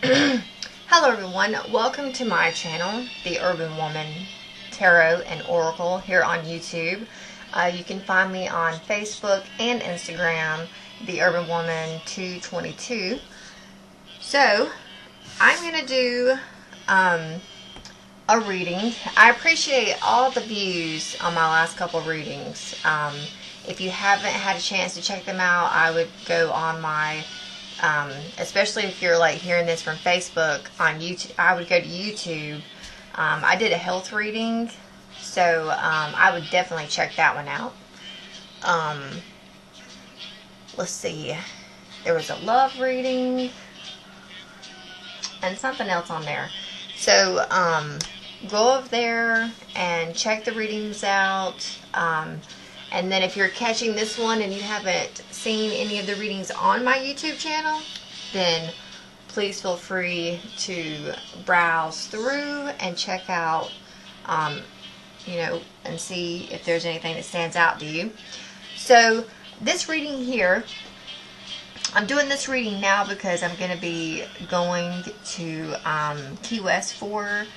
Hello everyone, welcome to my channel, The Urban Woman Tarot and Oracle here on YouTube. You can find me on Facebook and Instagram, The Urban Woman 222. So, I'm going to do a reading. I appreciate all the views on my last couple of readings. If you haven't had a chance to check them out, I would go on my especially if you're like hearing this from Facebook, on YouTube, I would go to YouTube. I did a health reading, so I would definitely check that one out. Let's see, there was a love reading and something else on there. So go over there and check the readings out. And then if you're catching this one and you haven't seen any of the readings on my YouTube channel, then please feel free to browse through and check out, and see if there's anything that stands out to you. So this reading here, I'm doing this reading now because I'm going to be going to Key West for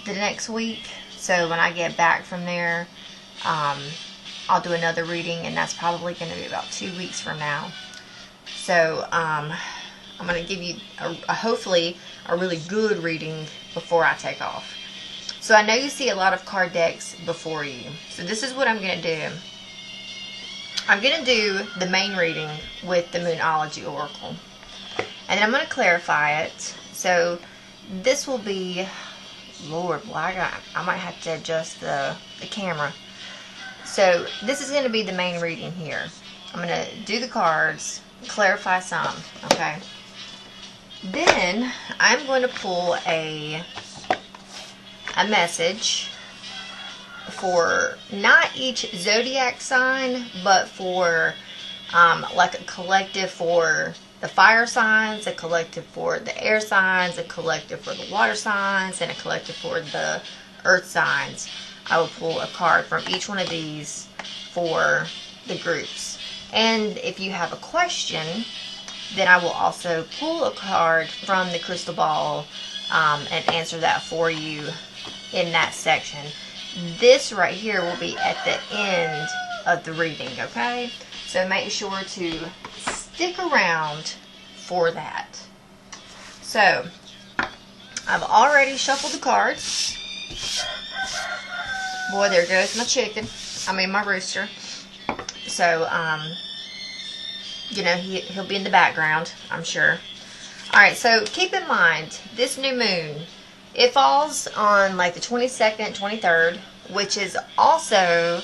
the next week. So when I get back from there, I'll do another reading, and that's probably going to be about 2 weeks from now. So I'm going to give you hopefully a really good reading before I take off. So I know you see a lot of card decks before you. So this is what I'm going to do. I'm going to do the main reading with the Moonology Oracle. And then I'm going to clarify it. So this will be, Lord, well, I might have to adjust the camera. So this is going to be the main reading here. I'm going to do the cards, clarify some, okay? Then I'm going to pull a message for not each zodiac sign, but for like a collective for the fire signs, a collective for the air signs, a collective for the water signs, and a collective for the earth signs. I will pull a card from each one of these for the groups. And if you have a question, then I will also pull a card from the crystal ball and answer that for you in that section. This right here will be at the end of the reading, okay? So make sure to stick around for that. So, I've already shuffled the cards. Boy, there goes my chicken. My rooster. So, he'll be in the background, I'm sure. Alright, so keep in mind, this new moon, it falls on like the 22nd, 23rd, which is also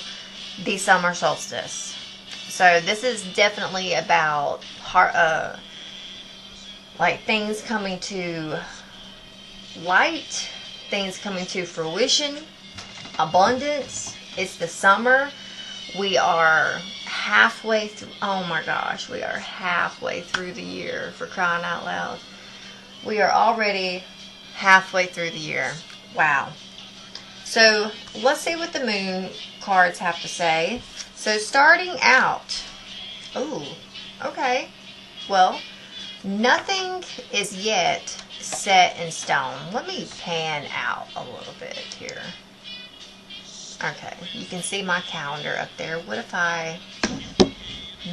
the summer solstice. So this is definitely about like things coming to light, things coming to fruition, abundance. It's the summer. We are halfway through. Oh my gosh, we are halfway through the year, for crying out loud. We are already halfway through the year. Wow. So let's see what the moon cards have to say. So starting out. Oh, okay. Well, nothing is yet set in stone. Let me pan out a little bit here. Okay, you can see my calendar up there. What if I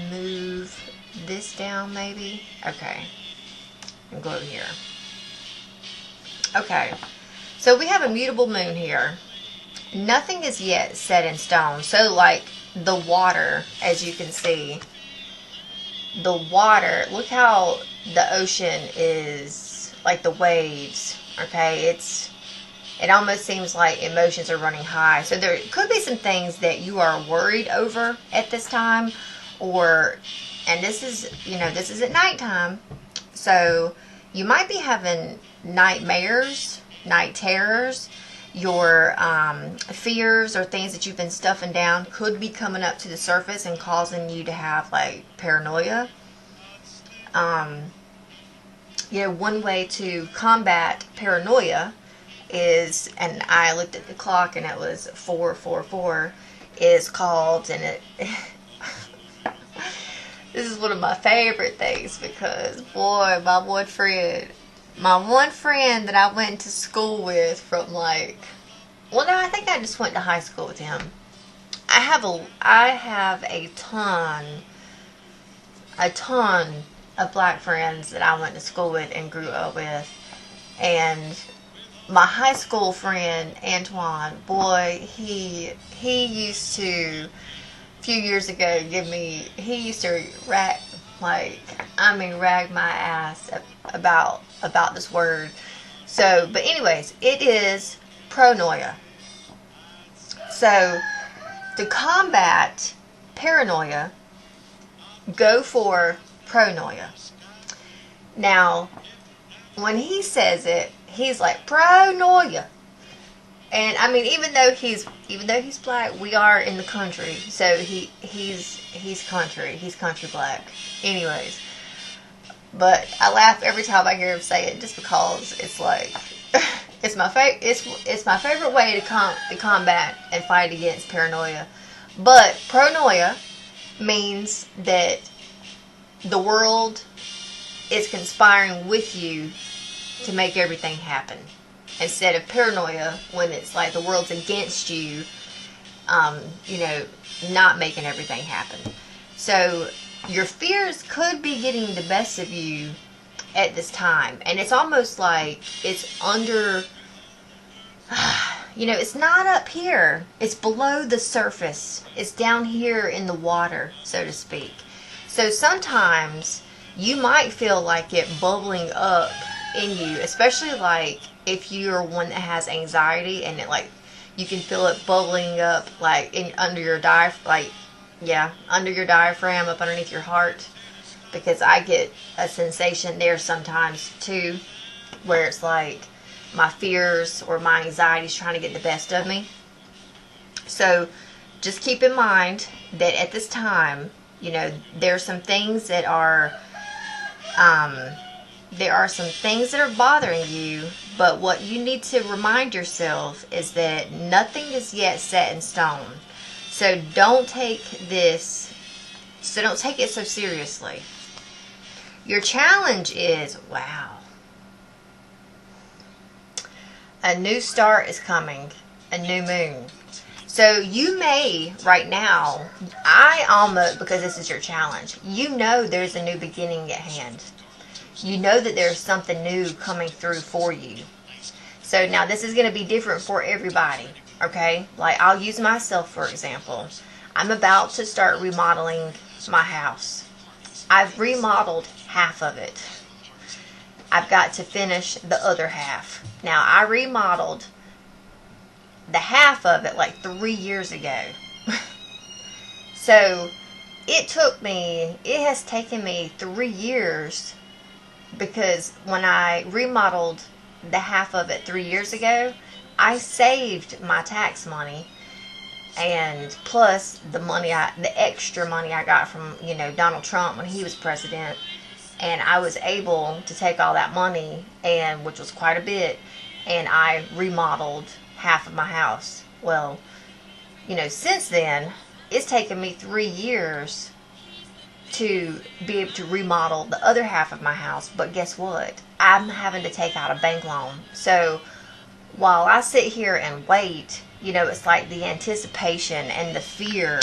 move this down maybe? Okay, and go over here. Okay, so we have a mutable moon here. Nothing is yet set in stone. So like the water, as you can see, the water, look how the ocean is, like the waves, okay? It almost seems like emotions are running high. So there could be some things that you are worried over at this time. And this is, this is at nighttime. So you might be having nightmares, night terrors. Your fears or things that you've been stuffing down could be coming up to the surface and causing you to have like paranoia. One way to combat paranoia is, and I looked at the clock and it was 4:44, is called, and it this is one of my favorite things because boy, my boy Fred, my one friend that I went to school with from like, well, no, I think I just went to high school with him. I have a ton of black friends that I went to school with and grew up with. And my high school friend, Antoine, boy, he used to, a few years ago, he used to rag my ass about this word. So, but anyways, it is pronoia. So, to combat paranoia, go for pronoia. Now, when he says it, he's like pronoia. And I mean, even though he's black, we are in the country, so he's country black. Anyways, but I laugh every time I hear him say it, just because it's like it's my favorite way to combat and fight against paranoia. But pronoia means that the world is conspiring with you to make everything happen, instead of paranoia, when it's like the world's against you, not making everything happen. So your fears could be getting the best of you at this time, and it's almost like it's under, it's not up here, it's below the surface, it's down here in the water, so to speak. So sometimes you might feel like it bubbling up in you, especially like if you're one that has anxiety, and it like you can feel it bubbling up like under your diaphragm, up underneath your heart, because I get a sensation there sometimes too, where it's like my fears or my anxiety is trying to get the best of me. So just keep in mind that at this time, there's some things that are bothering you, but what you need to remind yourself is that nothing is yet set in stone. So don't take it so seriously. Your challenge is, a new start is coming, a new moon. So you may, right now, because this is your challenge, there's a new beginning at hand. You know that there's something new coming through for you. So now this is going to be different for everybody, okay? Like, I'll use myself for example. I'm about to start remodeling my house. I've remodeled half of it. I've got to finish the other half. Now, I remodeled the half of it like 3 years ago. So it has taken me 3 years, because when I remodeled the half of it 3 years ago, I saved my tax money, and plus the extra money I got from Donald Trump when he was president, and I was able to take all that money, and which was quite a bit, and I remodeled half of my house. Well, since then, it's taken me 3 years to be able to remodel the other half of my house. But guess what? I'm having to take out a bank loan. So while I sit here and wait, it's like the anticipation and the fear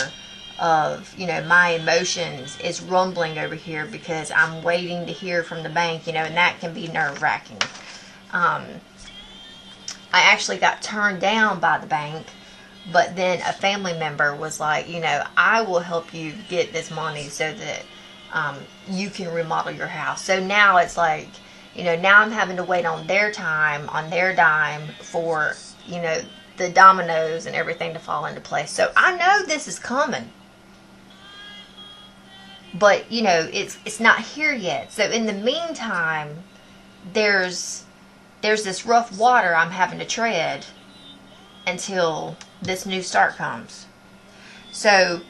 of, my emotions is rumbling over here, because I'm waiting to hear from the bank, and that can be nerve-wracking. I actually got turned down by the bank, but then a family member was like, I will help you get this money so that you can remodel your house. So now it's like, now I'm having to wait on their time, on their dime, for, the dominoes and everything to fall into place. So I know this is coming, but, it's not here yet. So in the meantime, there's this rough water I'm having to tread until this new start comes. So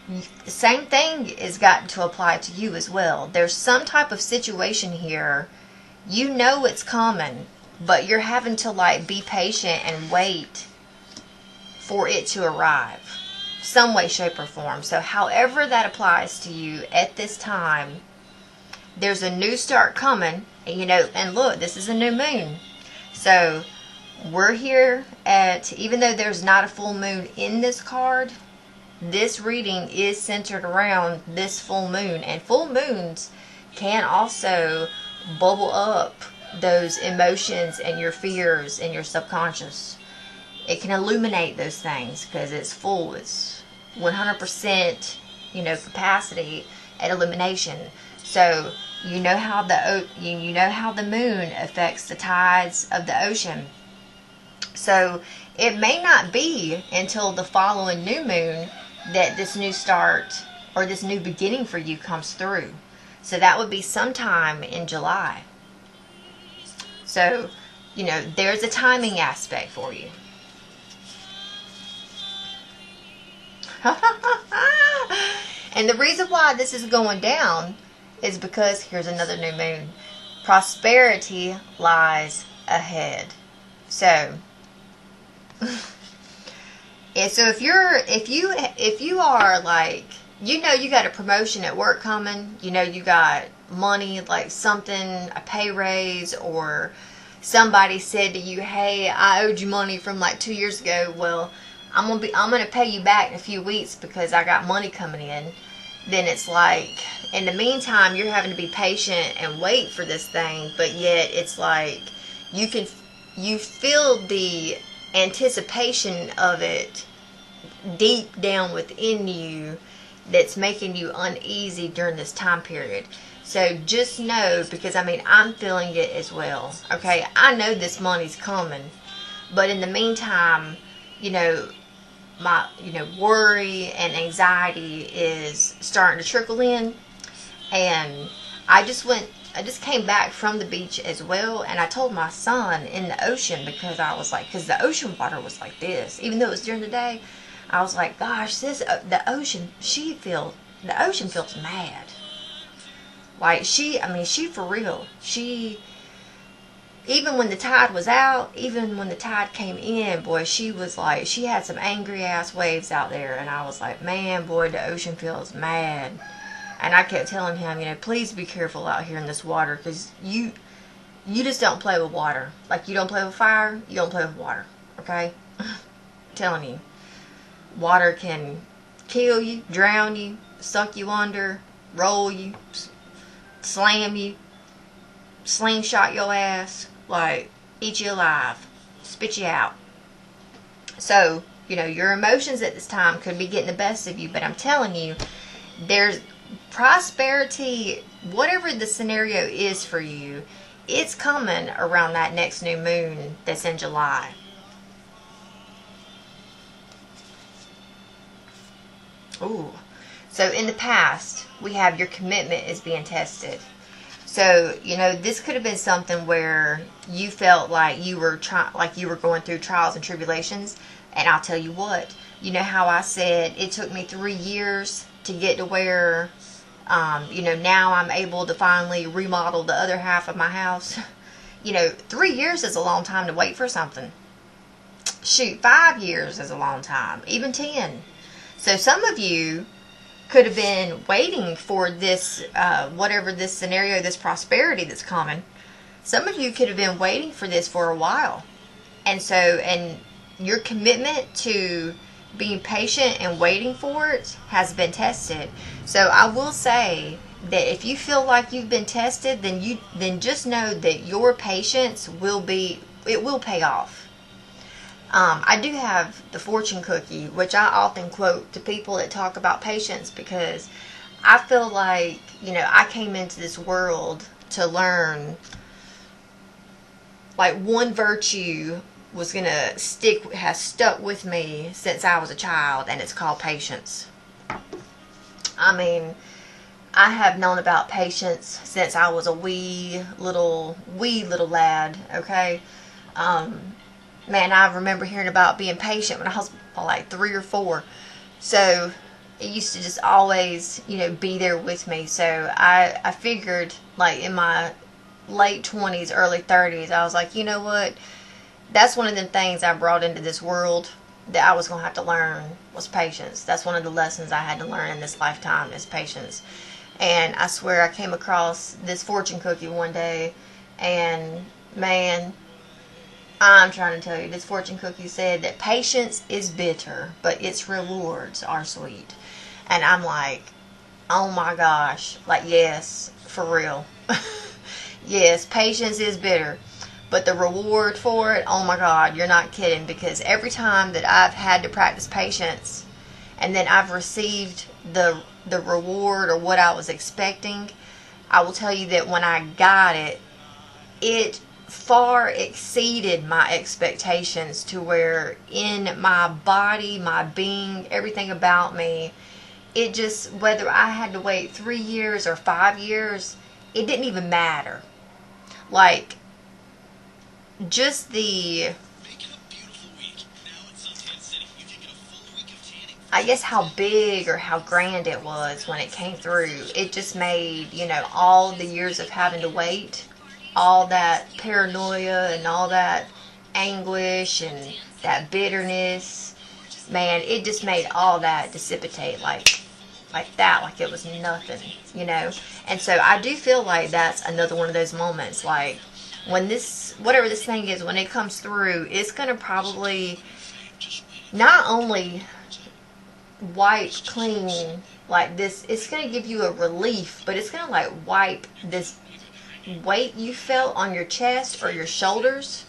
the same thing is got to apply to you as well. There's some type of situation here, it's coming, but you're having to be patient and wait for it to arrive, some way, shape, or form. So however that applies to you at this time, there's a new start coming, and you know, and look, this is a new moon. So we're here at, even though there's not a full moon in this card, this reading is centered around this full moon. And full moons can also bubble up those emotions and your fears and your subconscious. It can illuminate those things because it's full. It's 100%, you know, capacity at illumination. So you know how the moon affects the tides of the ocean. So it may not be until the following new moon that this new start or this new beginning for you comes through. So that would be sometime in July. So, you know, there's a timing aspect for you. And the reason why this is going down is because here's another new moon. Prosperity lies ahead. So, yeah, so if you are like, you know, you got a promotion at work coming, you know, you got money, like something, a pay raise, or somebody said to you, hey, I owed you money from like 2 years ago. Well, I'm gonna pay you back in a few weeks because I got money coming in. Then it's like, in the meantime, you're having to be patient and wait for this thing, but yet it's like you feel the anticipation of it deep down within you that's making you uneasy during this time period. So just know, because I mean, I'm feeling it as well. Okay, I know this money's coming, but in the meantime, you know, my worry and anxiety is starting to trickle in. And I just came back from the beach as well, and I told my son in the ocean, because I was like, because the ocean water was like this, even though it was during the day, I was like, gosh, the ocean feels mad. Like she for real. Even when the tide was out, even when the tide came in, boy, she was like, she had some angry ass waves out there, and I was like, man, boy, the ocean feels mad. And I kept telling him, you know, please be careful out here in this water, because you just don't play with water. Like, you don't play with fire, you don't play with water, okay? I'm telling you, water can kill you, drown you, suck you under, roll you, slam you, slingshot your ass, like, eat you alive, spit you out. So, you know, your emotions at this time could be getting the best of you, but I'm telling you, there's prosperity, whatever the scenario is for you, it's coming around that next new moon that's in July. Ooh. So in the past, we have your commitment is being tested. So, you know, this could have been something where you felt like you were going through trials and tribulations. And I'll tell you what, you know how I said it took me 3 years to get to where, you know, now I'm able to finally remodel the other half of my house. You know, 3 years is a long time to wait for something. Shoot, 5 years is a long time, even 10. So some of you could have been waiting for this, whatever this scenario, this prosperity that's coming. Some of you could have been waiting for this for a while. And so, and your commitment to being patient and waiting for it has been tested. So I will say that if you feel like you've been tested, then just know that your patience will pay off. I do have the fortune cookie, which I often quote to people that talk about patience, because I feel like, you know, I came into this world to learn, like, one virtue has stuck with me since I was a child, and it's called patience. I mean, I have known about patience since I was a wee little lad, okay? Man, I remember hearing about being patient when I was like 3 or 4. So it used to just always, you know, be there with me. So I figured, like, in my late 20s, early 30s, I was like, you know what? That's one of them things I brought into this world that I was going to have to learn, was patience. That's one of the lessons I had to learn in this lifetime, is patience. And I swear I came across this fortune cookie one day, and man, I'm trying to tell you, this fortune cookie said that patience is bitter, but its rewards are sweet. And I'm like, oh my gosh, like, yes, for real. Yes, patience is bitter, but the reward for it, oh my God, you're not kidding. Because every time that I've had to practice patience, and then I've received the reward or what I was expecting, I will tell you that when I got it, it far exceeded my expectations, to where in my body, my being, everything about me, it just, whether I had to wait 3 years or 5 years, it didn't even matter. Like, just the, I guess how big or how grand it was when it came through, it just made, you know, all the years of having to wait, all that paranoia and all that anguish and that bitterness, man, it just made all that dissipate like that, like it was nothing, you know. And so I do feel like that's another one of those moments, like when this, whatever this thing is, when it comes through, it's going to probably not only wipe clean like this, it's going to give you a relief, but it's going to like wipe this weight you felt on your chest or your shoulders.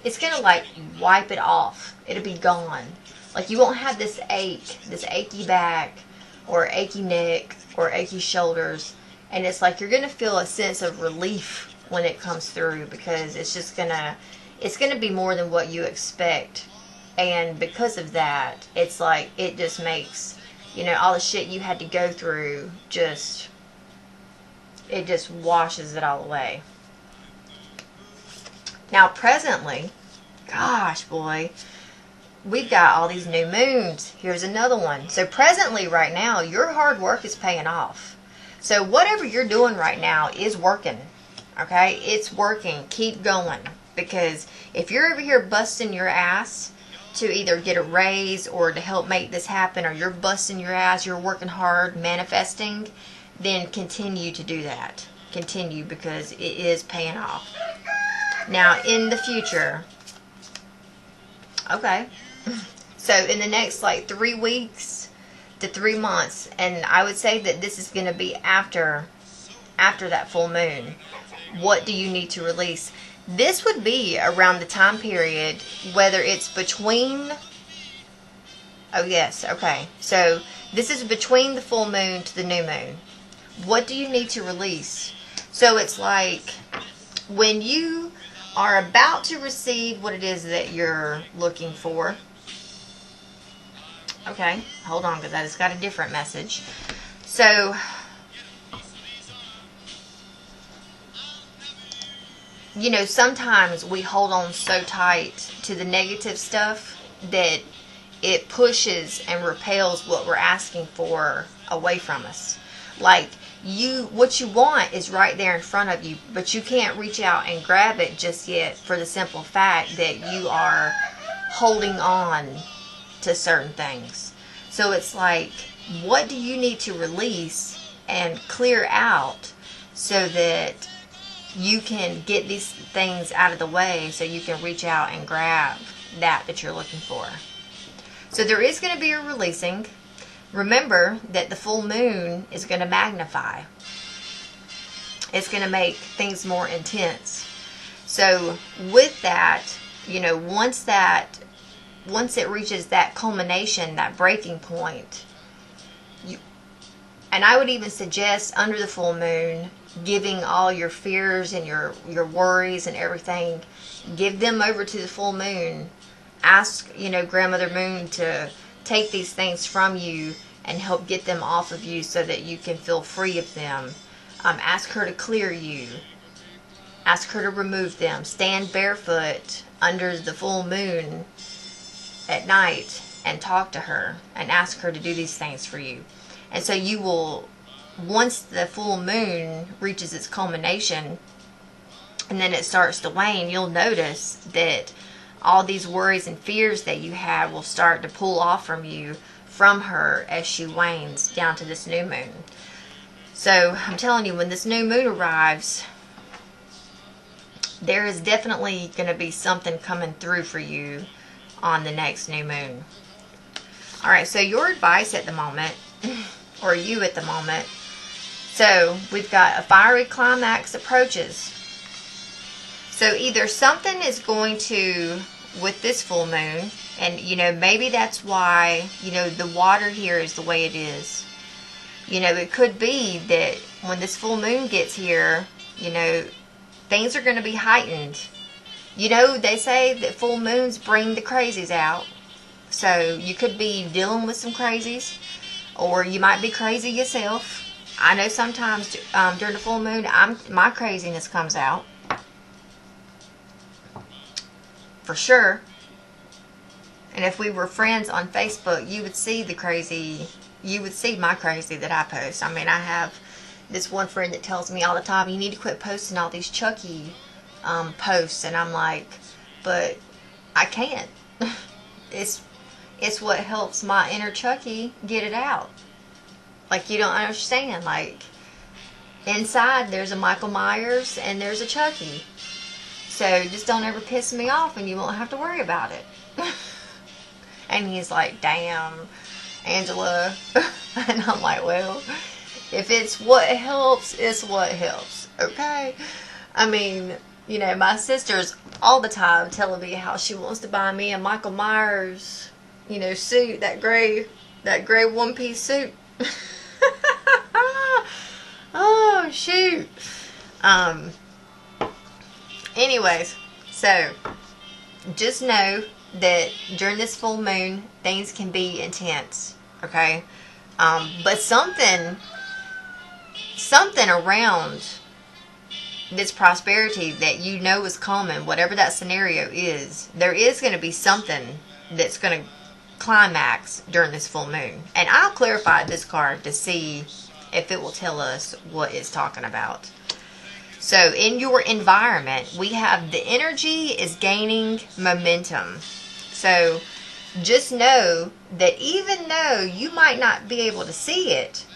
It's going to like wipe it off. It'll be gone. Like, you won't have this ache, this achy back or achy neck or achy shoulders. And it's like you're going to feel a sense of relief when it comes through, because it's just going to be more than what you expect. And because of that, it's like, it just makes, you know, all the shit you had to go through, it just washes it all away. Now, presently, gosh, boy, we've got all these new moons. Here's another one. So presently, right now, your hard work is paying off. So whatever you're doing right now is working. Okay? It's working. Keep going. Because if you're over here busting your ass to either get a raise or to help make this happen, or you're busting your ass, you're working hard, manifesting, then continue to do that. Continue, because it is paying off. Now, in the future, okay, so in the next like 3 weeks to 3 months, and I would say that this is going to be after that full moon, what do you need to release? This would be around the time period, whether it's between, oh yes, okay, so this is between the full moon to the new moon. What do you need to release? So it's like when you are about to receive what it is that you're looking for. Okay, hold on, because I just got a different message. So, you know, sometimes we hold on so tight to the negative stuff that it pushes and repels what we're asking for away from us. Like, what you want is right there in front of you, but you can't reach out and grab it just yet, for the simple fact that you are holding on to certain things. So it's like, what do you need to release and clear out so that you can get these things out of the way, so you can reach out and grab that you're looking for? So there is going to be a releasing. Remember that the full moon is going to magnify. It's going to make things more intense. So with that, you know, once it reaches that culmination, that breaking point, and I would even suggest under the full moon, giving all your fears and your worries and everything, give them over to the full moon. Ask, you know, Grandmother Moon to take these things from you and help get them off of you so that you can feel free of them. Ask her to clear you. Ask her to remove them. Stand barefoot under the full moon at night and talk to her and ask her to do these things for you. And so you will, once the full moon reaches its culmination and then it starts to wane, you'll notice that all these worries and fears that you have will start to pull off from you, from her, as she wanes down to this new moon. So I'm telling you, when this new moon arrives, there is definitely going to be something coming through for you on the next new moon. Alright, so your advice at the moment, or you at the moment. So we've got a fiery climax approaches. So either something is going to, with this full moon, and maybe that's why, the water here is the way it is. It could be that when this full moon gets here, things are going to be heightened. They say that full moons bring the crazies out. So you could be dealing with some crazies, or you might be crazy yourself. I know sometimes during the full moon, my craziness comes out. For sure. And if we were friends on Facebook, you would see my crazy that I post. I mean, I have this one friend that tells me all the time, you need to quit posting all these Chucky posts. And I'm like, but I can't. It's what helps my inner Chucky get it out. Like, you don't understand. Like, inside there's a Michael Myers and there's a Chucky. So just don't ever piss me off and you won't have to worry about it. And he's like, damn, Angela. And I'm like, well, if it's what helps, it's what helps. Okay? I mean, my sister's all the time telling me how she wants to buy me a Michael Myers, suit, that gray one-piece suit. Oh, shoot. Anyways, so just know that during this full moon, things can be intense, okay? But something around this prosperity that is coming, whatever that scenario is, there is going to be something that's going to climax during this full moon. And I'll clarify this card to see if it will tell us what it's talking about. So in your environment, we have the energy is gaining momentum. So just know that even though you might not be able to see it,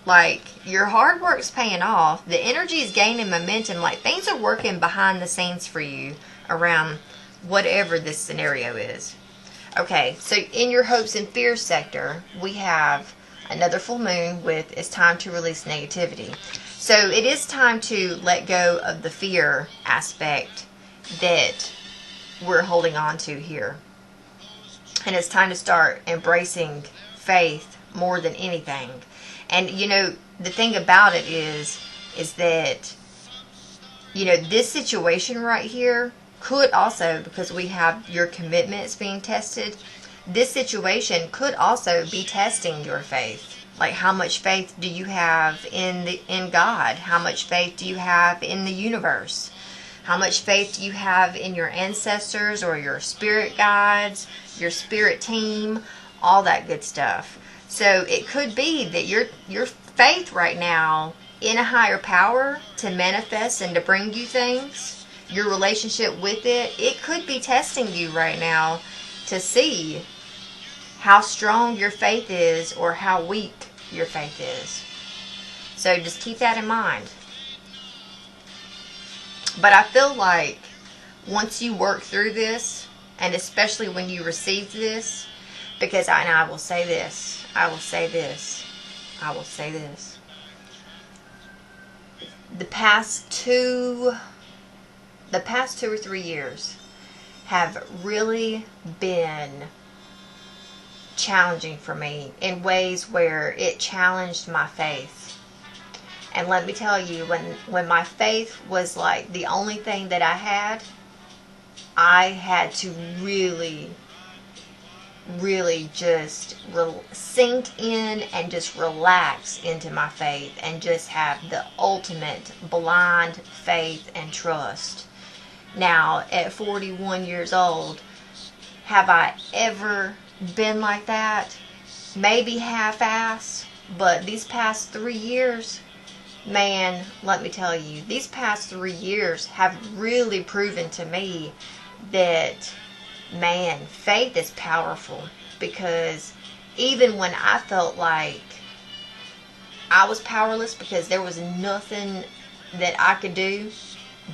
like your hard work's paying off, the energy is gaining momentum, like things are working behind the scenes for you around whatever this scenario is. Okay, so in your hopes and fears sector, we have another full moon with it's time to release negativity. So it is time to let go of the fear aspect that we're holding on to here. And it's time to start embracing faith more than anything. And the thing about it is that this situation right here could also, because we have your commitments being tested, this situation could also be testing your faith. Like, how much faith do you have in God? How much faith do you have in the universe? How much faith do you have in your ancestors or your spirit guides, your spirit team, all that good stuff. So it could be that your faith right now in a higher power to manifest and to bring you things, your relationship with it could be testing you right now to see how strong your faith is or how weak your faith is. So just keep that in mind. But I feel like once you work through this, and especially when you receive this, because I will say this, I will say this, I will say this. The past 2 or 3 years have really been challenging for me in ways where it challenged my faith. And let me tell you, when my faith was like the only thing that I had to really just sink in and just relax into my faith and just have the ultimate blind faith and trust. Now, at 41 years old, have I ever been like that? Maybe half-ass, but these past 3 years, man, let me tell you, these past 3 years have really proven to me that, man, faith is powerful. Because even when I felt like I was powerless because there was nothing that I could do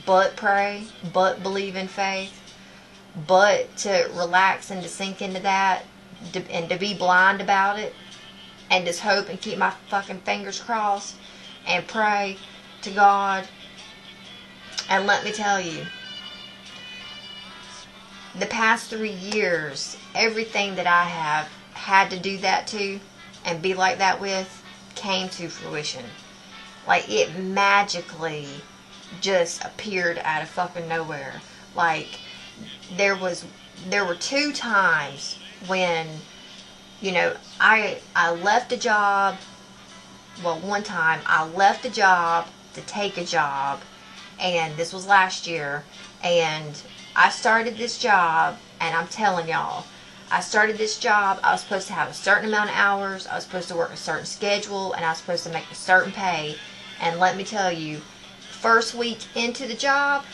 but pray, but believe in faith, but to relax and to sink into that, and to be blind about it, and just hope and keep my fucking fingers crossed and pray to God. And let me tell you, the past 3 years, everything that I have had to do that to and be like that with came to fruition. Like, it magically just appeared out of fucking nowhere. Like, there were 2 times when, you know, I left a job. Well, one time I left a job to take a job, and this was last year, and I started this job, and I'm telling y'all, I started this job, I was supposed to have a certain amount of hours, I was supposed to work a certain schedule, and I was supposed to make a certain pay. And let me tell you, first week into the job,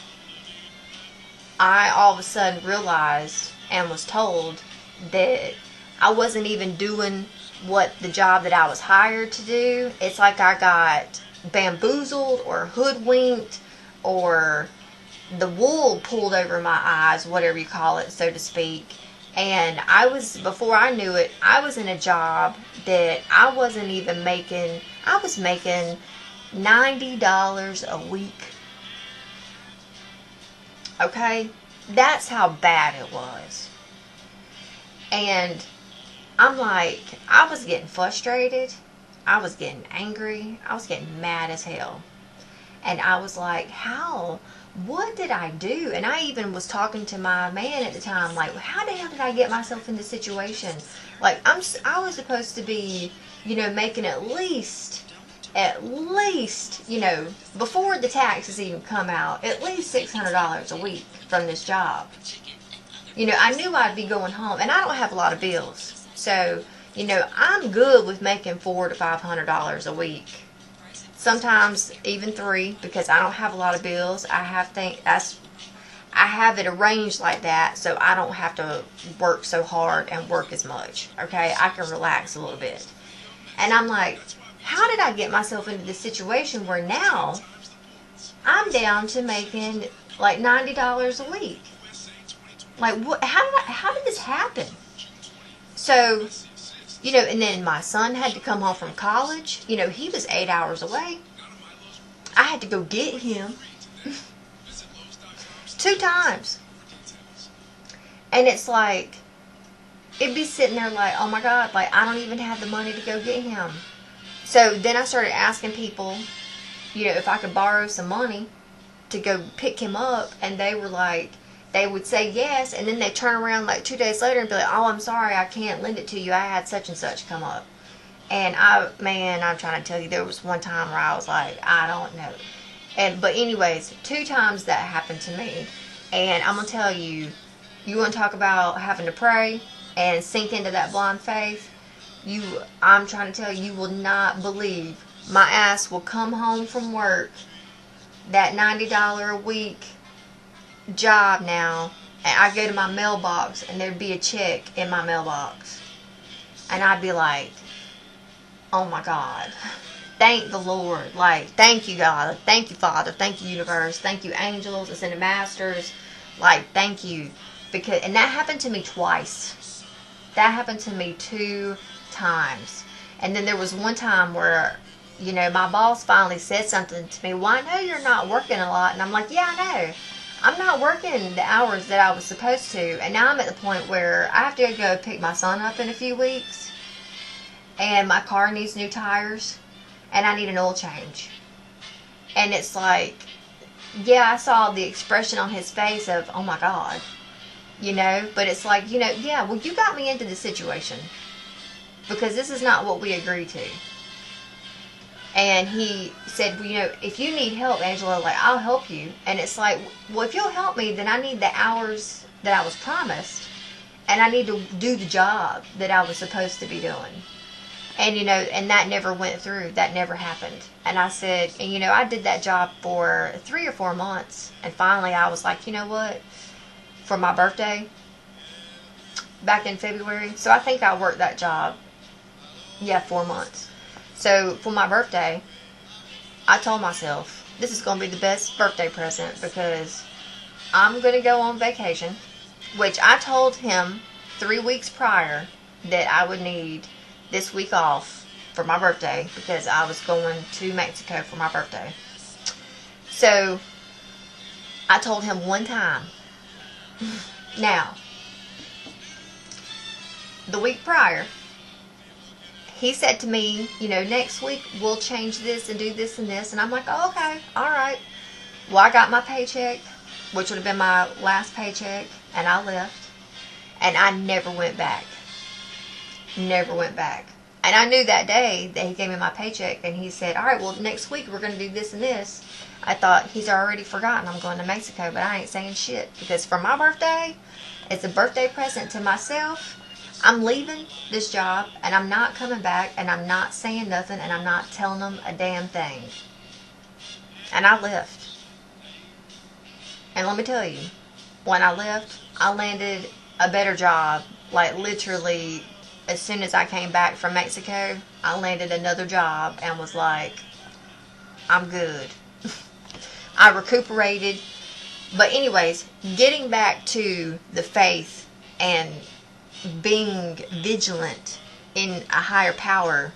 I all of a sudden realized and was told that I wasn't even doing what the job that I was hired to do. It's like I got bamboozled or hoodwinked, or the wool pulled over my eyes, whatever you call it, so to speak. And before I knew it, I was in a job that I wasn't even making. I was making $90 a week. Okay? That's how bad it was. And I'm like, I was getting frustrated. I was getting angry. I was getting mad as hell. And I was like, what did I do? And I even was talking to my man at the time, like, how the hell did I get myself in this situation? Like, I was supposed to be, you know, making at least, you know, before the taxes even come out, at least $600 a week from this job. You know, I knew I'd be going home, and I don't have a lot of bills. So, you know, I'm good with making $400 to $500 a week. Sometimes even $3, because I don't have a lot of bills. I have it arranged like that, so I don't have to work so hard and work as much. Okay, I can relax a little bit. And I'm like, how did I get myself into this situation where now I'm down to making like $90 a week? Like, what? How did this happen? So, you know, and then my son had to come home from college. You know, he was 8 hours away. I had to go get him 2 times. And it's like, it'd be sitting there like, oh my God, like, I don't even have the money to go get him. So then I started asking people, you know, if I could borrow some money to go pick him up. And they were like, they would say yes, and then they'd turn around like 2 days later and be like, oh, I'm sorry, I can't lend it to you. I had such and such come up. And I'm trying to tell you, there was one time where I was like, I don't know. But anyways, 2 times that happened to me. And I'm going to tell you, you want to talk about having to pray and sink into that blind faith? I'm trying to tell you, you will not believe. My ass will come home from work, that $90 a week job now, and I go to my mailbox and there'd be a check in my mailbox, and I'd be like, oh my God, thank the Lord, like, thank you God, thank you Father, thank you universe, thank you angels, ascended masters, like, thank you. And that happened to me twice. That happened to me 2 times. And then there was one time where, you know, my boss finally said something to me, well, I know you're not working a lot. And I'm like, yeah, I know. I'm not working the hours that I was supposed to. And now I'm at the point where I have to go pick my son up in a few weeks. And my car needs new tires. And I need an oil change. And it's like, yeah, I saw the expression on his face of, oh my God. You know, but it's like, you know, yeah, well, you got me into this situation. Because this is not what we agreed to. And he said, well, you know, if you need help, Angela, like, I'll help you. And it's like, well, if you'll help me, then I need the hours that I was promised. And I need to do the job that I was supposed to be doing. And, you know, and that never went through. That never happened. And I said, and, you know, I did that job for 3 or 4 months. And finally I was like, you know what? For my birthday, back in February. So I think I worked that job, 4 months. So for my birthday, I told myself, this is going to be the best birthday present because I'm going to go on vacation, which I told him 3 weeks prior that I would need this week off for my birthday because I was going to Mexico for my birthday. So I told him one time. Now, the week prior, he said to me, next week we'll change this and do this and this. And I'm like, oh, okay, all right. Well, I got my paycheck, which would have been my last paycheck, and I left. And I never went back. Never went back. And I knew that day that he gave me my paycheck and he said, all right, well, next week we're going to do this and this. I thought, he's already forgotten I'm going to Mexico, but I ain't saying shit. Because for my birthday, it's a birthday present to myself. I'm leaving this job and I'm not coming back and I'm not saying nothing and I'm not telling them a damn thing. And I left. And let me tell you, when I left, I landed a better job. Like literally, as soon as I came back from Mexico, I landed another job and was like, I'm good. I recuperated. But anyways, getting back to the faith and being vigilant in a higher power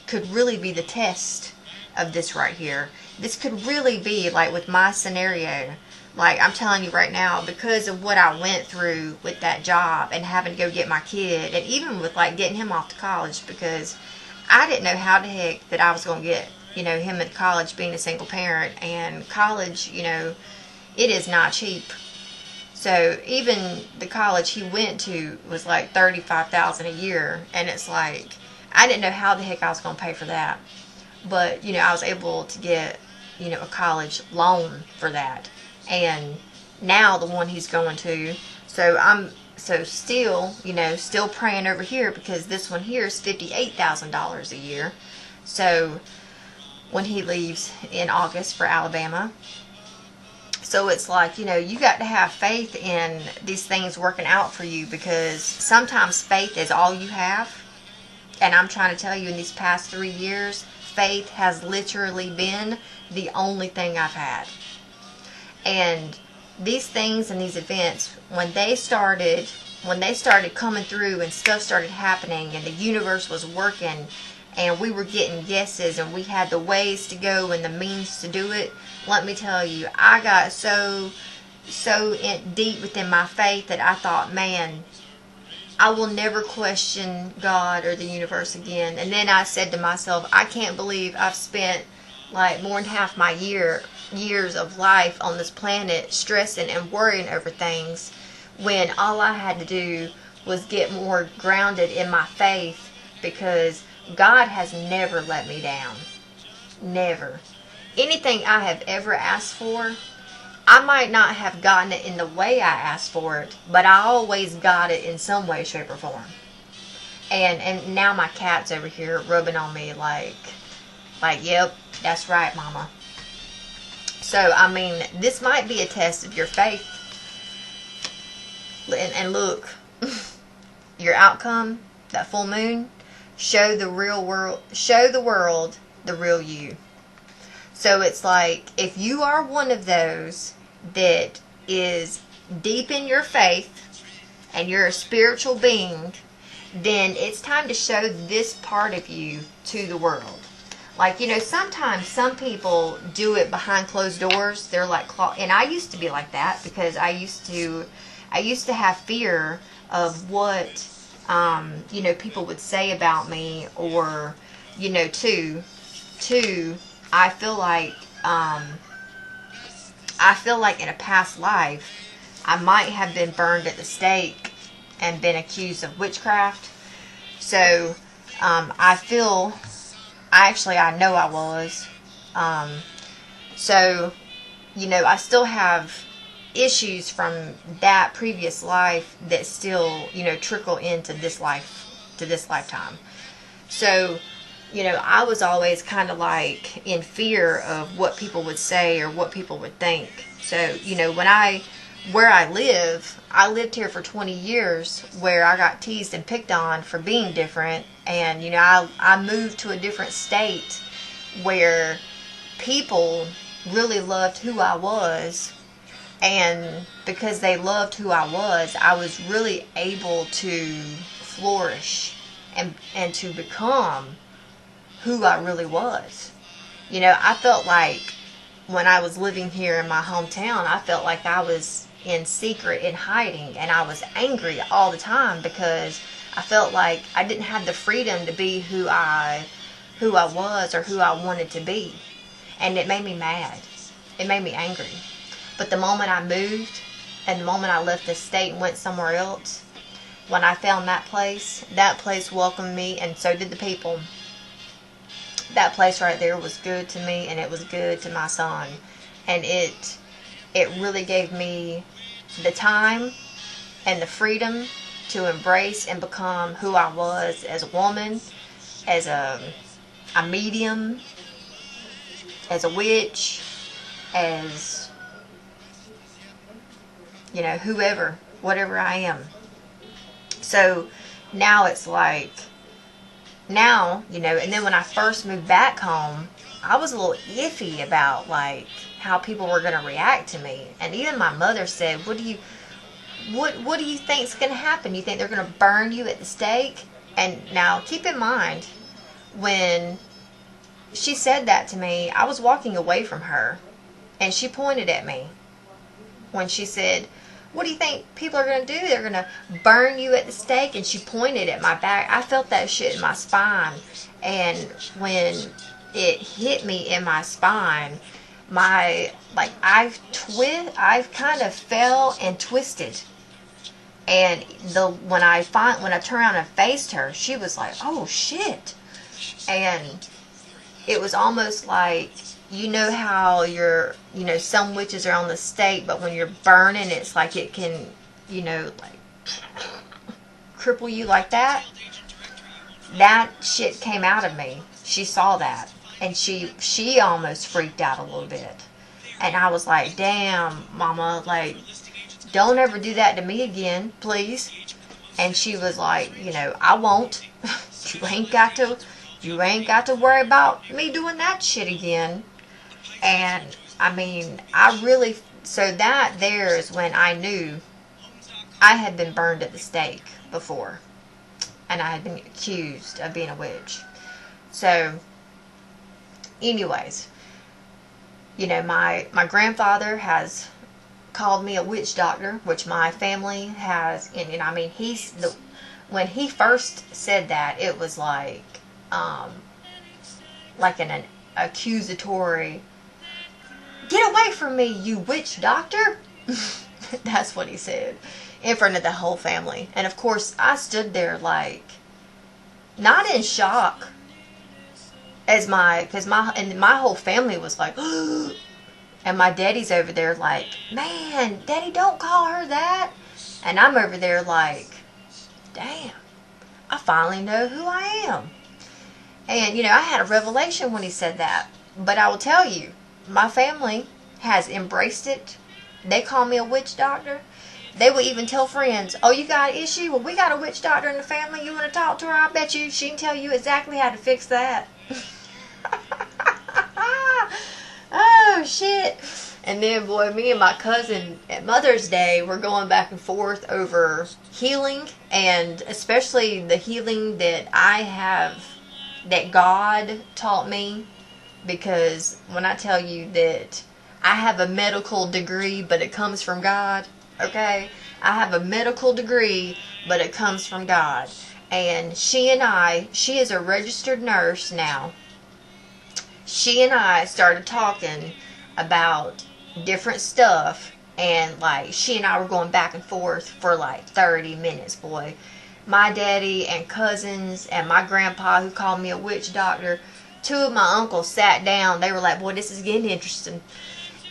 could really be the test of this right here. This could really be like with my scenario. Like I'm telling you right now, because of what I went through with that job and having to go get my kid, and even with like getting him off to college, because I didn't know how the heck that I was going to get, him at college, being a single parent. And college, it is not cheap. So even the college he went to was like $35,000 a year, and it's like I didn't know how the heck I was going to pay for that. But I was able to get a college loan for that, and now the one he's going to. So I'm still still praying over here because this one here is $58,000 a year. So when he leaves in August for Alabama. So it's like, you got to have faith in these things working out for you, because sometimes faith is all you have. And I'm trying to tell you, in these past 3 years, faith has literally been the only thing I've had. And these things and these events, when they started coming through and stuff started happening and the universe was working and we were getting yeses and we had the ways to go and the means to do it, let me tell you, I got so deep within my faith that I thought, man, I will never question God or the universe again. And then I said to myself, I can't believe I've spent like more than half my years of life on this planet stressing and worrying over things, when all I had to do was get more grounded in my faith, because God has never let me down. Never. Anything I have ever asked for, I might not have gotten it in the way I asked for it, but I always got it in some way, shape, or form. And now my cat's over here rubbing on me like, yep, that's right, Mama. So, I mean, this might be a test of your faith. And look, your outcome, that full moon, show the world the real you. So it's like, if you are one of those that is deep in your faith and you're a spiritual being, then it's time to show this part of you to the world. Like, sometimes some people do it behind closed doors. They're like, and I used to be like that, because I used to have fear of what, people would say about me, or, too, I feel like in a past life, I might have been burned at the stake and been accused of witchcraft. So, I know I was. So, I still have issues from that previous life that still, trickle into this lifetime. So, I was always kind of like in fear of what people would say or what people would think. So, where I lived here for 20 years, where I got teased and picked on for being different, And, you know, I moved to a different state where people really loved who I was. And because they loved who I was really able to flourish and to become who I really was. You know, I felt like when I was living here in my hometown, I felt like I was in secret, in hiding, and I was angry all the time because I felt like I didn't have the freedom to be who I was or who I wanted to be. And it made me mad. It made me angry. But the moment I moved and the moment I left the state and went somewhere else, when I found that place welcomed me, and so did the people. That place right there was good to me, and it was good to my son. And it really gave me the time and the freedom to embrace and become who I was as a woman, as a medium, as a witch, as, you know, whoever, whatever I am. So now it's like, now, you know, and then when I first moved back home, I was a little iffy about, like, how people were going to react to me. And even my mother said, what do you think is going to happen? You think they're going to burn you at the stake? And now, keep in mind, when she said that to me, I was walking away from her, and she pointed at me when she said, what do you think people are going to do? They're going to burn you at the stake? And she pointed at my back. I felt that shit in my spine. And when it hit me in my spine, I kind of fell and twisted. And when I turned around and faced her, she was like, oh shit. And it was almost like, you know how some witches are on the stake, but when you're burning, it's like it can, you know, like cripple you like that. That shit came out of me. She saw that, and she almost freaked out a little bit. And I was like, damn, mama, like, don't ever do that to me again, please. And she was like, you know, I won't. You ain't got to worry about me doing that shit again. And, I mean, so that there is when I knew I had been burned at the stake before. And I had been accused of being a witch. So, anyways, you know, my grandfather has called me a witch doctor, which my family has, and I mean, when he first said that, it was like an accusatory, get away from me, you witch doctor. That's what he said in front of the whole family. And of course I stood there like, not in shock, because my whole family was like, and my daddy's over there like, man, daddy, don't call her that. And I'm over there like, damn, I finally know who I am. And, you know, I had a revelation when he said that. But I will tell you, my family has embraced it. They call me a witch doctor. They will even tell friends, oh, you got an issue? Well, we got a witch doctor in the family. You want to talk to her? I bet you she can tell you exactly how to fix that. Oh, shit. And then, boy, me and my cousin at Mother's Day, we're going back and forth over healing, and especially the healing that I have, that God taught me. Because when I tell you that I have a medical degree, but it comes from God, okay? I have a medical degree, but it comes from God. And she is a registered nurse now. She and I started talking about different stuff, and like she and I were going back and forth for like 30 minutes, boy. My daddy and cousins and my grandpa, who called me a witch doctor, two of my uncles sat down. They were like, boy, this is getting interesting.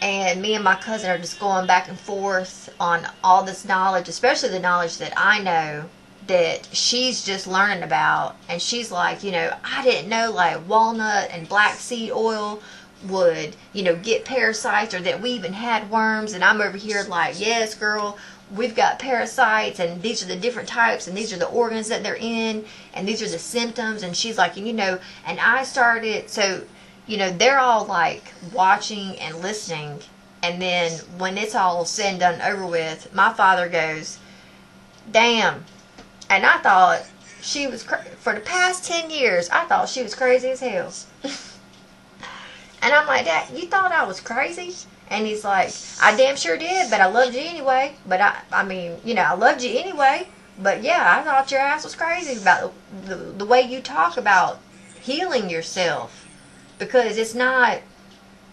And me and my cousin are just going back and forth on all this knowledge, especially the knowledge that I know that she's just learning about. And she's like, you know, I didn't know like walnut and black seed oil would, you know, get parasites, or that we even had worms. And I'm over here like, yes, girl, we've got parasites, and these are the different types, and these are the organs that they're in, and these are the symptoms. And she's like, and I started, so, they're all like watching and listening. And then when it's all said and done over with, my father goes, damn. And I thought she was, for the past 10 years, I thought she was crazy as hell. And I'm like, Dad, you thought I was crazy? And he's like, I damn sure did, but I loved you anyway. But I mean, I loved you anyway. But yeah, I thought your ass was crazy about the way you talk about healing yourself. Because it's not,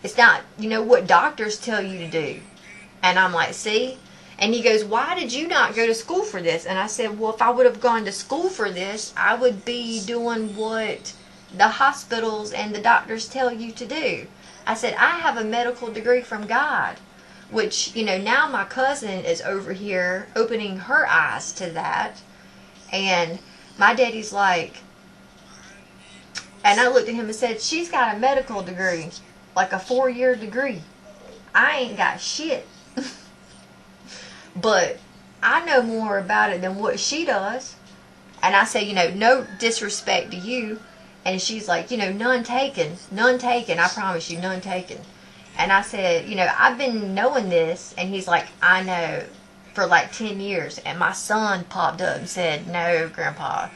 what doctors tell you to do. And I'm like, see? And he goes, why did you not go to school for this? And I said, well, if I would have gone to school for this, I would be doing what the hospitals and the doctors tell you to do. I said, I have a medical degree from God, which, now my cousin is over here opening her eyes to that. And my daddy's like, and I looked at him and said, she's got a medical degree, like a 4-year degree. I ain't got shit. But I know more about it than what she does. And I say, no disrespect to you. And she's like, none taken, I promise you, none taken. And I said, I've been knowing this. And he's like, I know, for like 10 years. And my son popped up and said, no, Grandpa,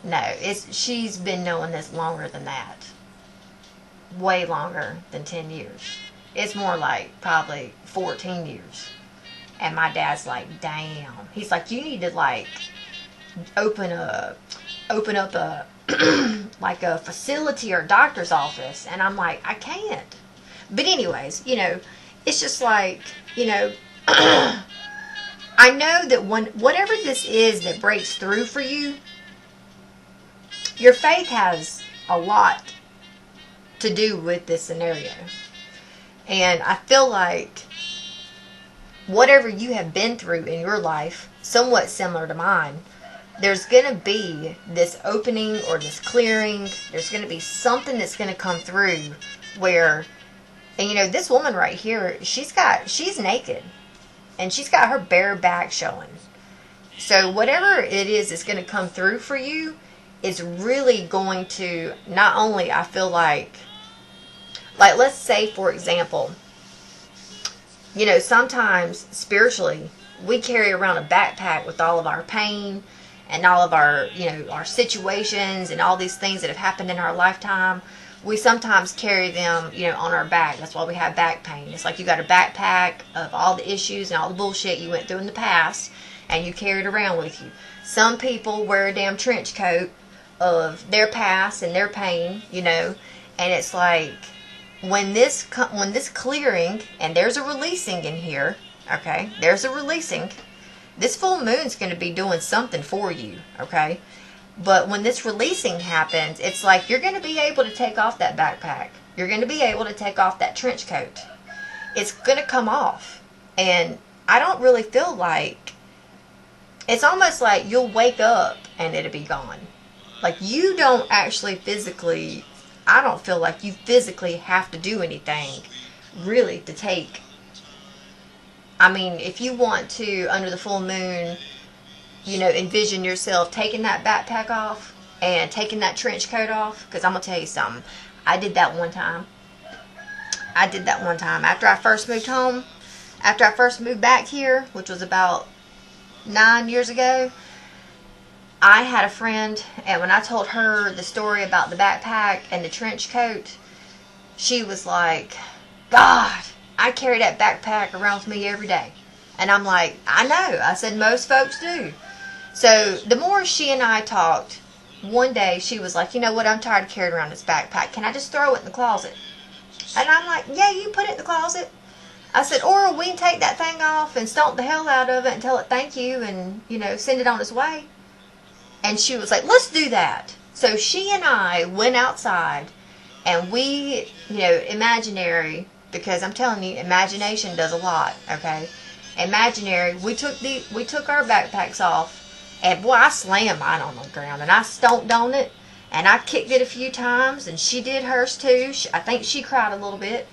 no, she's been knowing this longer than that. Way longer than 10 years. It's more like probably 14 years. And my dad's like, damn. He's like, you need to like open up a like a facility or doctor's office. And I'm like, I can't. But anyways, it's just like, I know that whatever this is that breaks through for you, your faith has a lot to do with this scenario. And I feel like whatever you have been through in your life, somewhat similar to mine, there's going to be this opening or this clearing. There's going to be something that's going to come through where, and this woman right here, she's naked. And she's got her bare back showing. So whatever it is that's going to come through for you is really going to, not only, I feel like let's say, for example, sometimes spiritually, we carry around a backpack with all of our pain and all of our, our situations and all these things that have happened in our lifetime. We sometimes carry them, on our back. That's why we have back pain. It's like you got a backpack of all the issues and all the bullshit you went through in the past, and you carry it around with you. Some people wear a damn trench coat of their past and their pain, and it's like, when this clearing, and there's a releasing in here, okay? There's a releasing. This full moon's going to be doing something for you, okay? But when this releasing happens, it's like you're going to be able to take off that backpack. You're going to be able to take off that trench coat. It's going to come off. And I don't really feel like, it's almost like you'll wake up and it'll be gone. Like you don't actually physically, I don't feel like you physically have to do anything really to take. I mean, if you want to, under the full moon, envision yourself taking that backpack off and taking that trench coat off. Because I'm going to tell you something. I did that one time. After I first moved home. After I first moved back here, which was about 9 years ago, I had a friend, and when I told her the story about the backpack and the trench coat, she was like, God, I carry that backpack around with me every day. And I'm like, I know. I said, most folks do. So the more she and I talked, one day she was like, you know what, I'm tired of carrying around this backpack. Can I just throw it in the closet? And I'm like, yeah, you put it in the closet. I said, or we can take that thing off and stomp the hell out of it and tell it thank you and, send it on its way. And she was like, let's do that. So she and I went outside, and we, imaginary, because I'm telling you, imagination does a lot, okay? Imaginary, we took our backpacks off, and boy, I slammed mine on the ground, and I stomped on it, and I kicked it a few times, and she did hers too. I think she cried a little bit,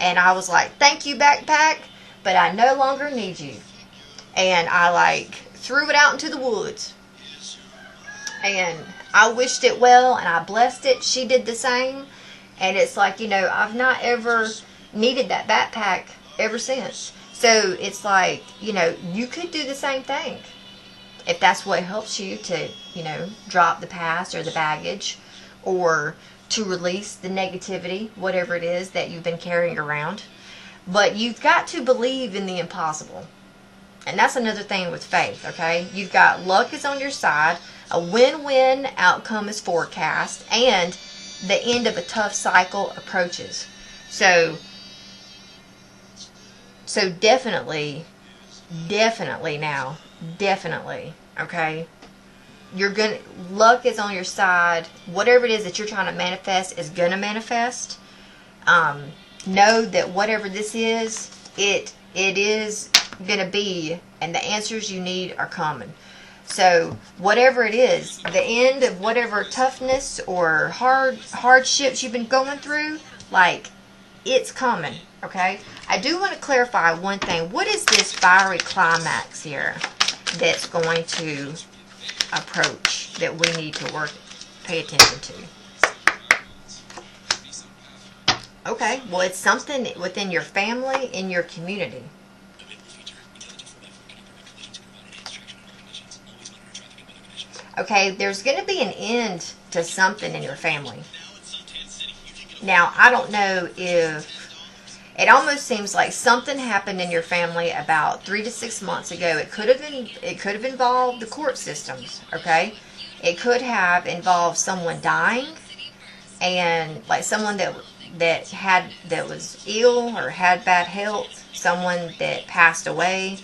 and I was like, thank you, backpack, but I no longer need you. and I like threw it out into the woods. And I wished it well, and I blessed it. She did the same. And it's like, I've not ever needed that backpack ever since. So it's like, you could do the same thing. If that's what helps you to, drop the past or the baggage, or to release the negativity, whatever it is that you've been carrying around. But you've got to believe in the impossible. And that's another thing with faith, okay? You've got luck is on your side, a win-win outcome is forecast, and the end of a tough cycle approaches. So definitely now, okay? Luck is on your side. Whatever it is that you're trying to manifest is gonna manifest. Know that whatever this is, it is gonna be, and the answers you need are coming. So whatever it is, the end of whatever toughness or hardships you've been going through, like, it's coming, okay? I do want to clarify one thing. What is this fiery climax here that's going to approach that we need to pay attention to? Okay, well, it's something within your family, in your community. Okay, there's going to be an end to something in your family. Now, I don't know if... It almost seems like something happened in your family about 3 to 6 months ago. It could have involved the court systems, okay? It could have involved someone dying, and like someone that was ill or had bad health, someone that passed away.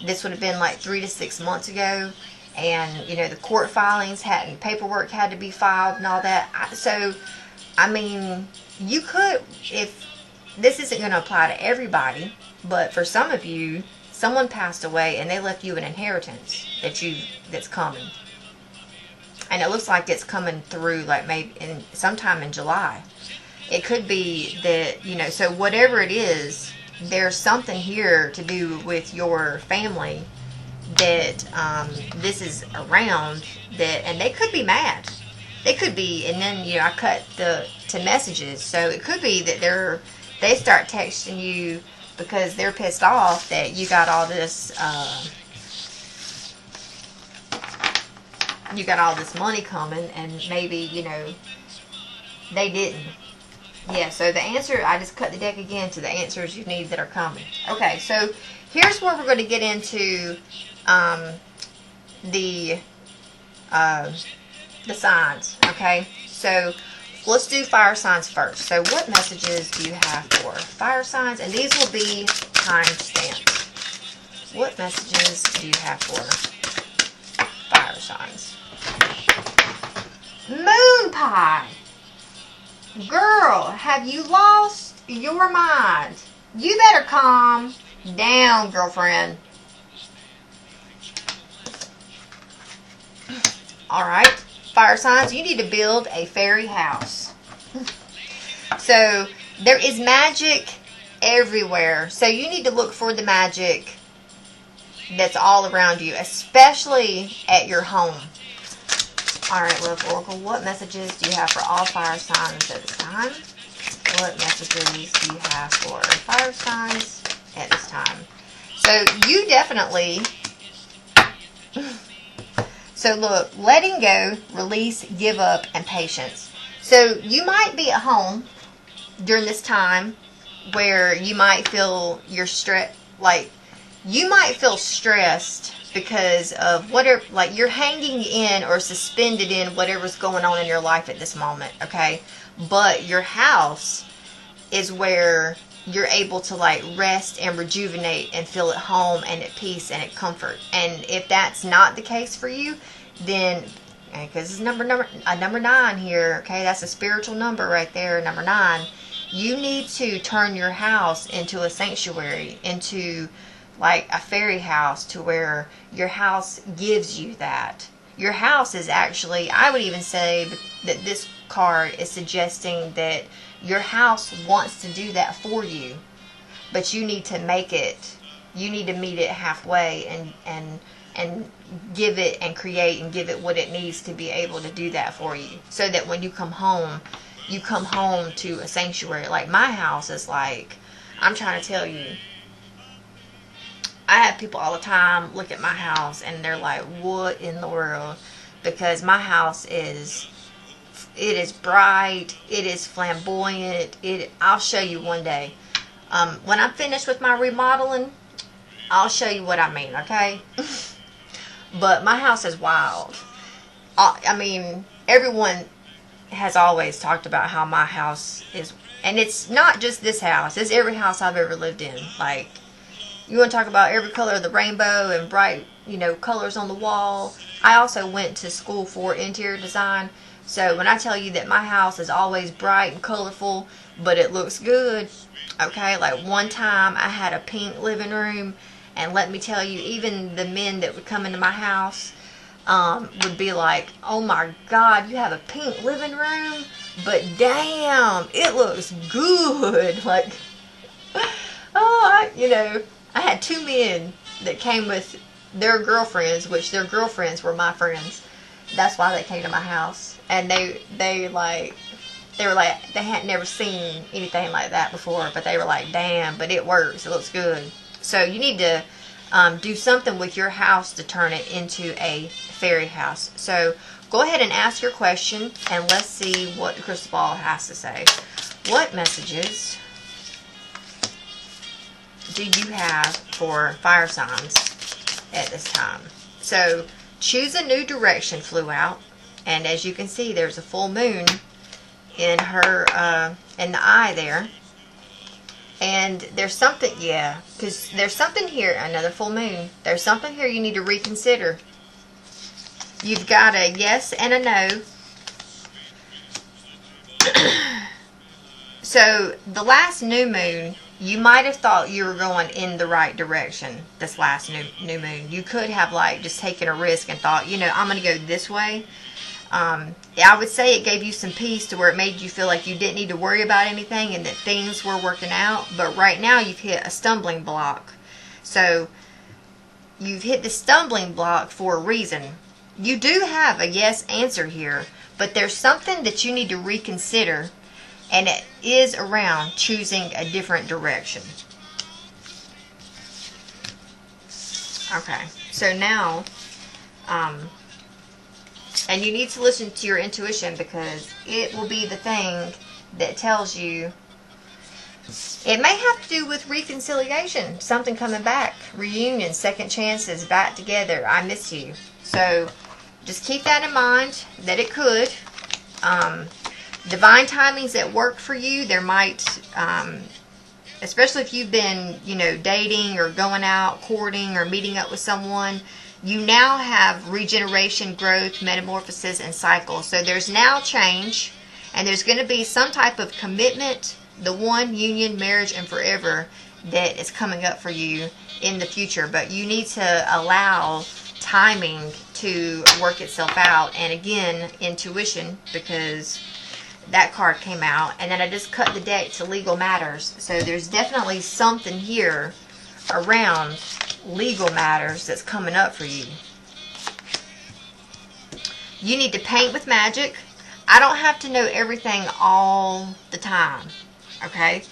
This would have been like 3 to 6 months ago. And, the court filings paperwork had to be filed and all that. So, I mean, you could, if this isn't going to apply to everybody, but for some of you, someone passed away and they left you an inheritance that's coming. And it looks like it's coming through like maybe sometime in July. It could be that, so whatever it is, there's something here to do with your family that this is around, and they could be mad. They could be, and then I cut to messages, so it could be that they start texting you because they're pissed off that you got all this money coming, and maybe they didn't. Yeah, so the answer, I just cut the deck again to the answers you need that are coming. Okay, so here's where we're going to get into the signs, okay? So let's do fire signs first. So what messages do you have for fire signs? And these will be time stamped. What messages do you have for fire signs? Moon pie. Girl, have you lost your mind? You better calm down, girlfriend. Alright, fire signs, you need to build a fairy house. So, there is magic everywhere. So, you need to look for the magic that's all around you, especially at your home. Alright, Love Oracle, what messages do you have for all fire signs at this time? What messages do you have for fire signs at this time? So, you definitely... So look, letting go, release, give up, and patience. So you might be at home during this time where you might feel you might feel stressed because of whatever, like you're hanging in or suspended in whatever's going on in your life at this moment, okay? But your house is where you're able to like rest and rejuvenate and feel at home and at peace and at comfort. And if that's not the case for you, then, because this is number 9 here, okay, that's a spiritual number right there, number 9. You need to turn your house into a sanctuary, into like a fairy house, to where your house gives you that. Your house is actually, I would even say that this card is suggesting that your house wants to do that for you, but you need to make it you need to meet it halfway and give it and create and give it what it needs to be able to do that for you, so that when you come home to a sanctuary. Like my house is like, I'm trying to tell you, I have people all the time look at my house and they're like, what in the world? Because my house is bright, it is flamboyant. I'll show you one day. When I'm finished with my remodeling, I'll show you what I mean, okay? But my house is wild. I mean, everyone has always talked about how my house is, and it's not just this house, it's every house I've ever lived in. Like, you want to talk about every color of the rainbow and bright, colors on the wall. I also went to school for interior design. So when I tell you that my house is always bright and colorful, but it looks good, okay? Like one time I had a pink living room, and let me tell you, even the men that would come into my house would be like, oh my God, you have a pink living room? But damn, it looks good. Like, I had two men that came with their girlfriends, which their girlfriends were my friends. That's why they came to my house. And they were like, they hadn't never seen anything like that before, but they were like, damn, but it works, it looks good. So you need to do something with your house to turn it into a fairy house. So go ahead and ask your question, and let's see what the crystal ball has to say. What messages do you have for fire signs at this time? So choose a new direction flew out, and as you can see, there's a full moon in her in the eye there, and there's something, yeah, because there's something here. Another full moon. There's something here you need to reconsider. You've got a yes and a no. So the last new moon, you might have thought you were going in the right direction. This last new moon, you could have like just taken a risk and thought, I'm going to go this way. I would say it gave you some peace to where it made you feel like you didn't need to worry about anything and that things were working out. But right now you've hit a stumbling block. So you've hit the stumbling block for a reason. You do have a yes answer here, but there's something that you need to reconsider, and it is around choosing a different direction. Okay, so now, and you need to listen to your intuition, because it will be the thing that tells you. It may have to do with reconciliation, something coming back, reunion, second chances, back together, I miss you. So just keep that in mind, that it could. Divine timings that work for you, there might, especially if you've been, dating or going out, courting or meeting up with someone, you now have regeneration, growth, metamorphosis, and cycle. So there's now change, and there's going to be some type of commitment, the one, union, marriage, and forever that is coming up for you in the future. But you need to allow timing to work itself out. And again, intuition, because that card came out, and then I just cut the deck to legal matters. So there's definitely something here around legal matters that's coming up for you. You need to paint with magic. I don't have to know everything all the time, okay?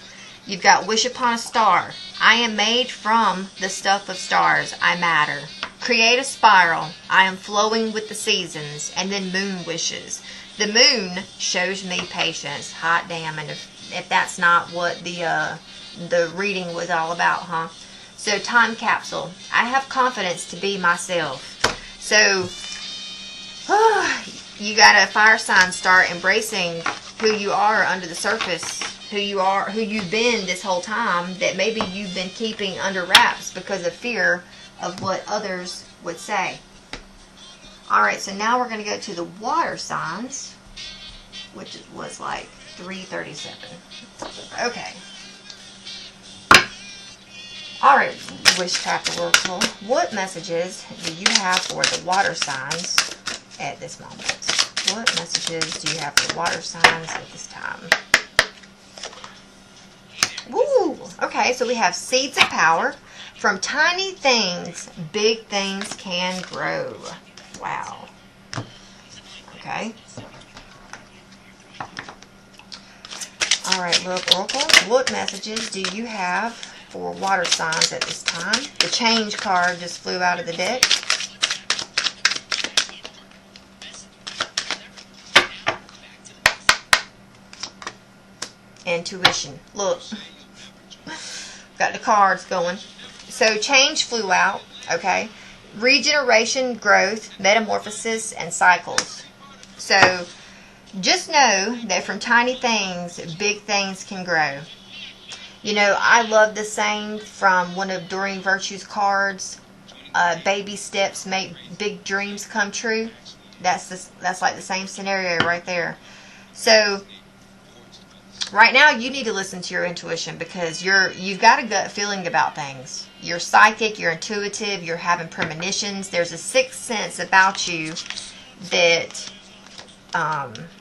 You've got wish upon a star. I am made from the stuff of stars. I matter. Create a spiral. I am flowing with the seasons. And then moon wishes. The moon shows me patience. Hot damn. And if that's not what the reading was all about, huh? So time capsule. I have confidence to be myself. So you got a fire sign, start embracing who you are under the surface. Who you are, who you've been this whole time, that maybe you've been keeping under wraps because of fear of what others would say. Alright, so now we're going to go to the water signs, which was like 337. Okay. Alright, Wish Chapter Oracle, what messages do you have for the water signs at this moment? What messages do you have for water signs at this time? Woo! Okay, so we have seeds of power. From tiny things, big things can grow. Wow. Okay. Alright, look, Oracle, what messages do you have for water signs at this time? The change card just flew out of the deck. Intuition. Look. Got the cards going. So change flew out, okay? Regeneration, growth, metamorphosis, and cycles. So just know that from tiny things, big things can grow. You know, I love the saying from one of Doreen Virtue's cards, baby steps make big dreams come true. That's like the same scenario right there. So right now, you need to listen to your intuition because you've got a gut feeling about things. You're psychic, you're intuitive, you're having premonitions. There's a sixth sense about you that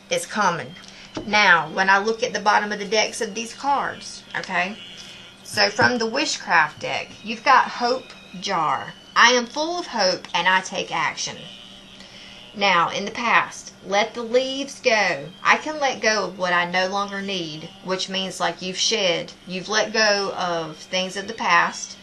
is common. Now, when I look at the bottom of the decks of these cards, okay, so from the Wishcraft deck, you've got Hope Jar. I am full of hope and I take action. Now, in the past, let the leaves go. I can let go of what I no longer need, which means like you've let go of things of the past.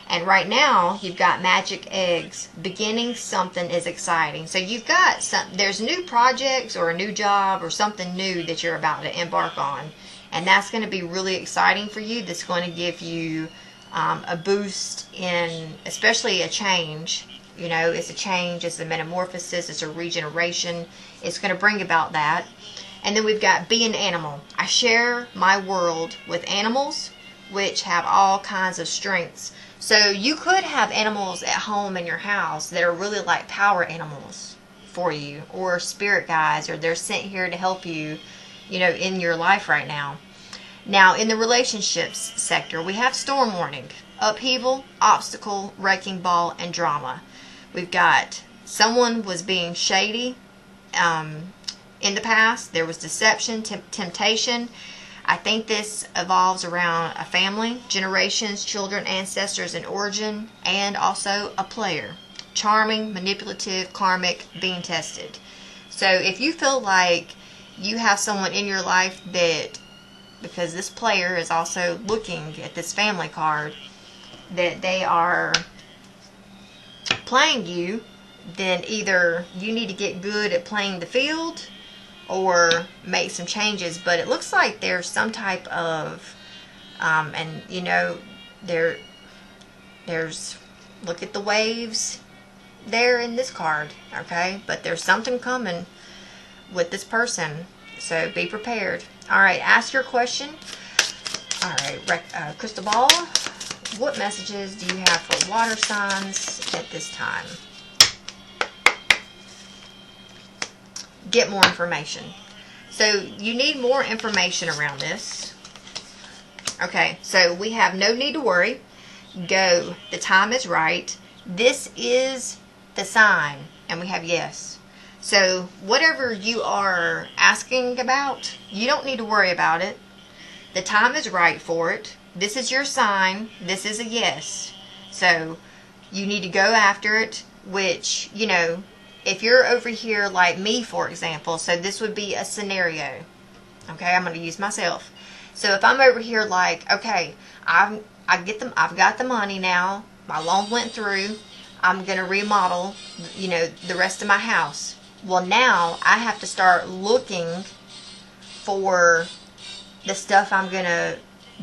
And right now, you've got magic eggs. Beginning something is exciting. So you've got there's new projects or a new job or something new that you're about to embark on. And that's going to be really exciting for you. That's going to give you a boost in, especially a change. You know, it's a change, it's a metamorphosis, it's a regeneration. It's going to bring about that. And then we've got be an animal. I share my world with animals, which have all kinds of strengths. So you could have animals at home in your house that are really like power animals for you, or spirit guides, or they're sent here to help you, you know, in your life right now. Now, in the relationships sector, we have storm warning, upheaval, obstacle, wrecking ball, and drama. We've got someone was being shady in the past. There was deception, temptation. I think this evolves around a family, generations, children, ancestors, and origin, and also a player. Charming, manipulative, karmic, being tested. So if you feel like you have someone in your life that, because this player is also looking at this family card, that they are playing you, then either you need to get good at playing the field or make some changes. But it looks like there's some type of and you know, there's look at the waves there in this card, okay? But there's something coming with this person, so be prepared. All right, ask your question. All right, crystal ball, what messages do you have for water signs at this time? Get more information. So you need more information around this. Okay, so we have no need to worry. Go. The time is right. This is the sign. And we have yes. So whatever you are asking about, you don't need to worry about it. The time is right for it. This is your sign. This is a yes. So you need to go after it, which, you know, if you're over here like me, for example, so this would be a scenario. Okay, I'm going to use myself. So if I'm over here like, okay, I've got the money now. My loan went through. I'm going to remodel, you know, the rest of my house. Well, now I have to start looking for the stuff I'm going to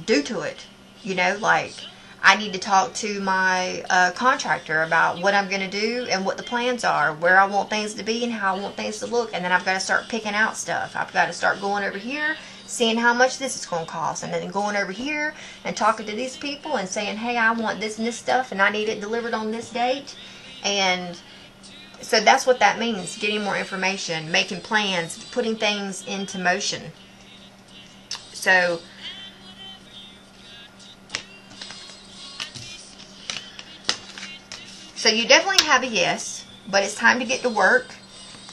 do to it. You know, like I need to talk to my contractor about what I'm going to do and what the plans are, where I want things to be and how I want things to look. And then I've got to start picking out stuff. I've got to start going over here, seeing how much this is going to cost. And then going over here and talking to these people and saying, hey, I want this and this stuff and I need it delivered on this date. And so that's what that means, getting more information, making plans, putting things into motion. So you definitely have a yes, but it's time to get to work.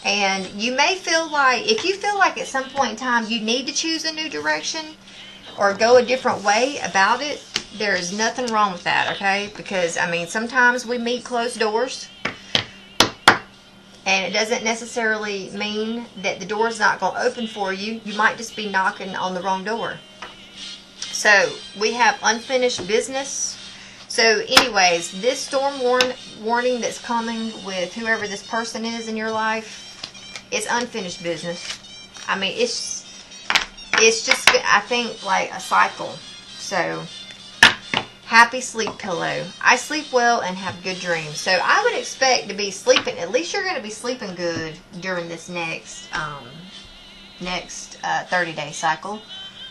And you may feel like, if you feel like at some point in time you need to choose a new direction or go a different way about it, There is nothing wrong with that, okay? Because, I mean, sometimes we meet closed doors. And it doesn't necessarily mean that the door's not going to open for you. You might just be knocking on the wrong door. So, we have unfinished business. So, anyways, this storm warning that's coming with whoever this person is in your life, it's unfinished business. I mean, it's just, I think, like a cycle. So, happy sleep pillow. I sleep well and have good dreams. So I would expect to be sleeping. At least you're going to be sleeping good during this next 30-day cycle.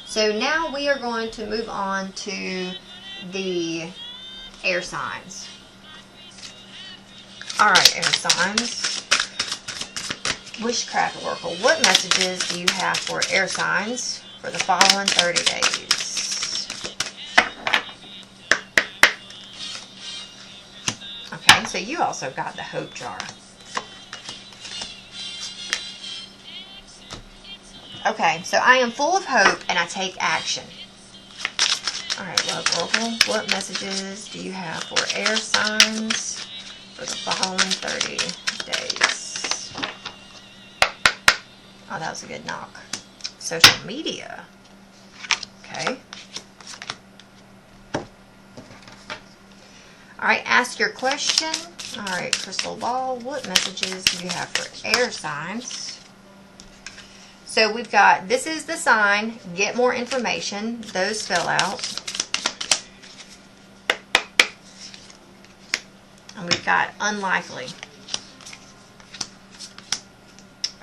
So now we are going to move on to the air signs. All right, air signs. Witchcraft Oracle. What messages do you have for air signs for the following 30 days? Okay, so you also got the hope jar. Okay, so I am full of hope and I take action. Alright, Love Oracle, what messages do you have for air signs for the following 30 days? Oh, that was a good knock. Social media. Okay. Alright, ask your question. Alright, Crystal Ball, what messages do you have for air signs? So we've got, this is the sign, get more information. Those fell out. And we've got unlikely.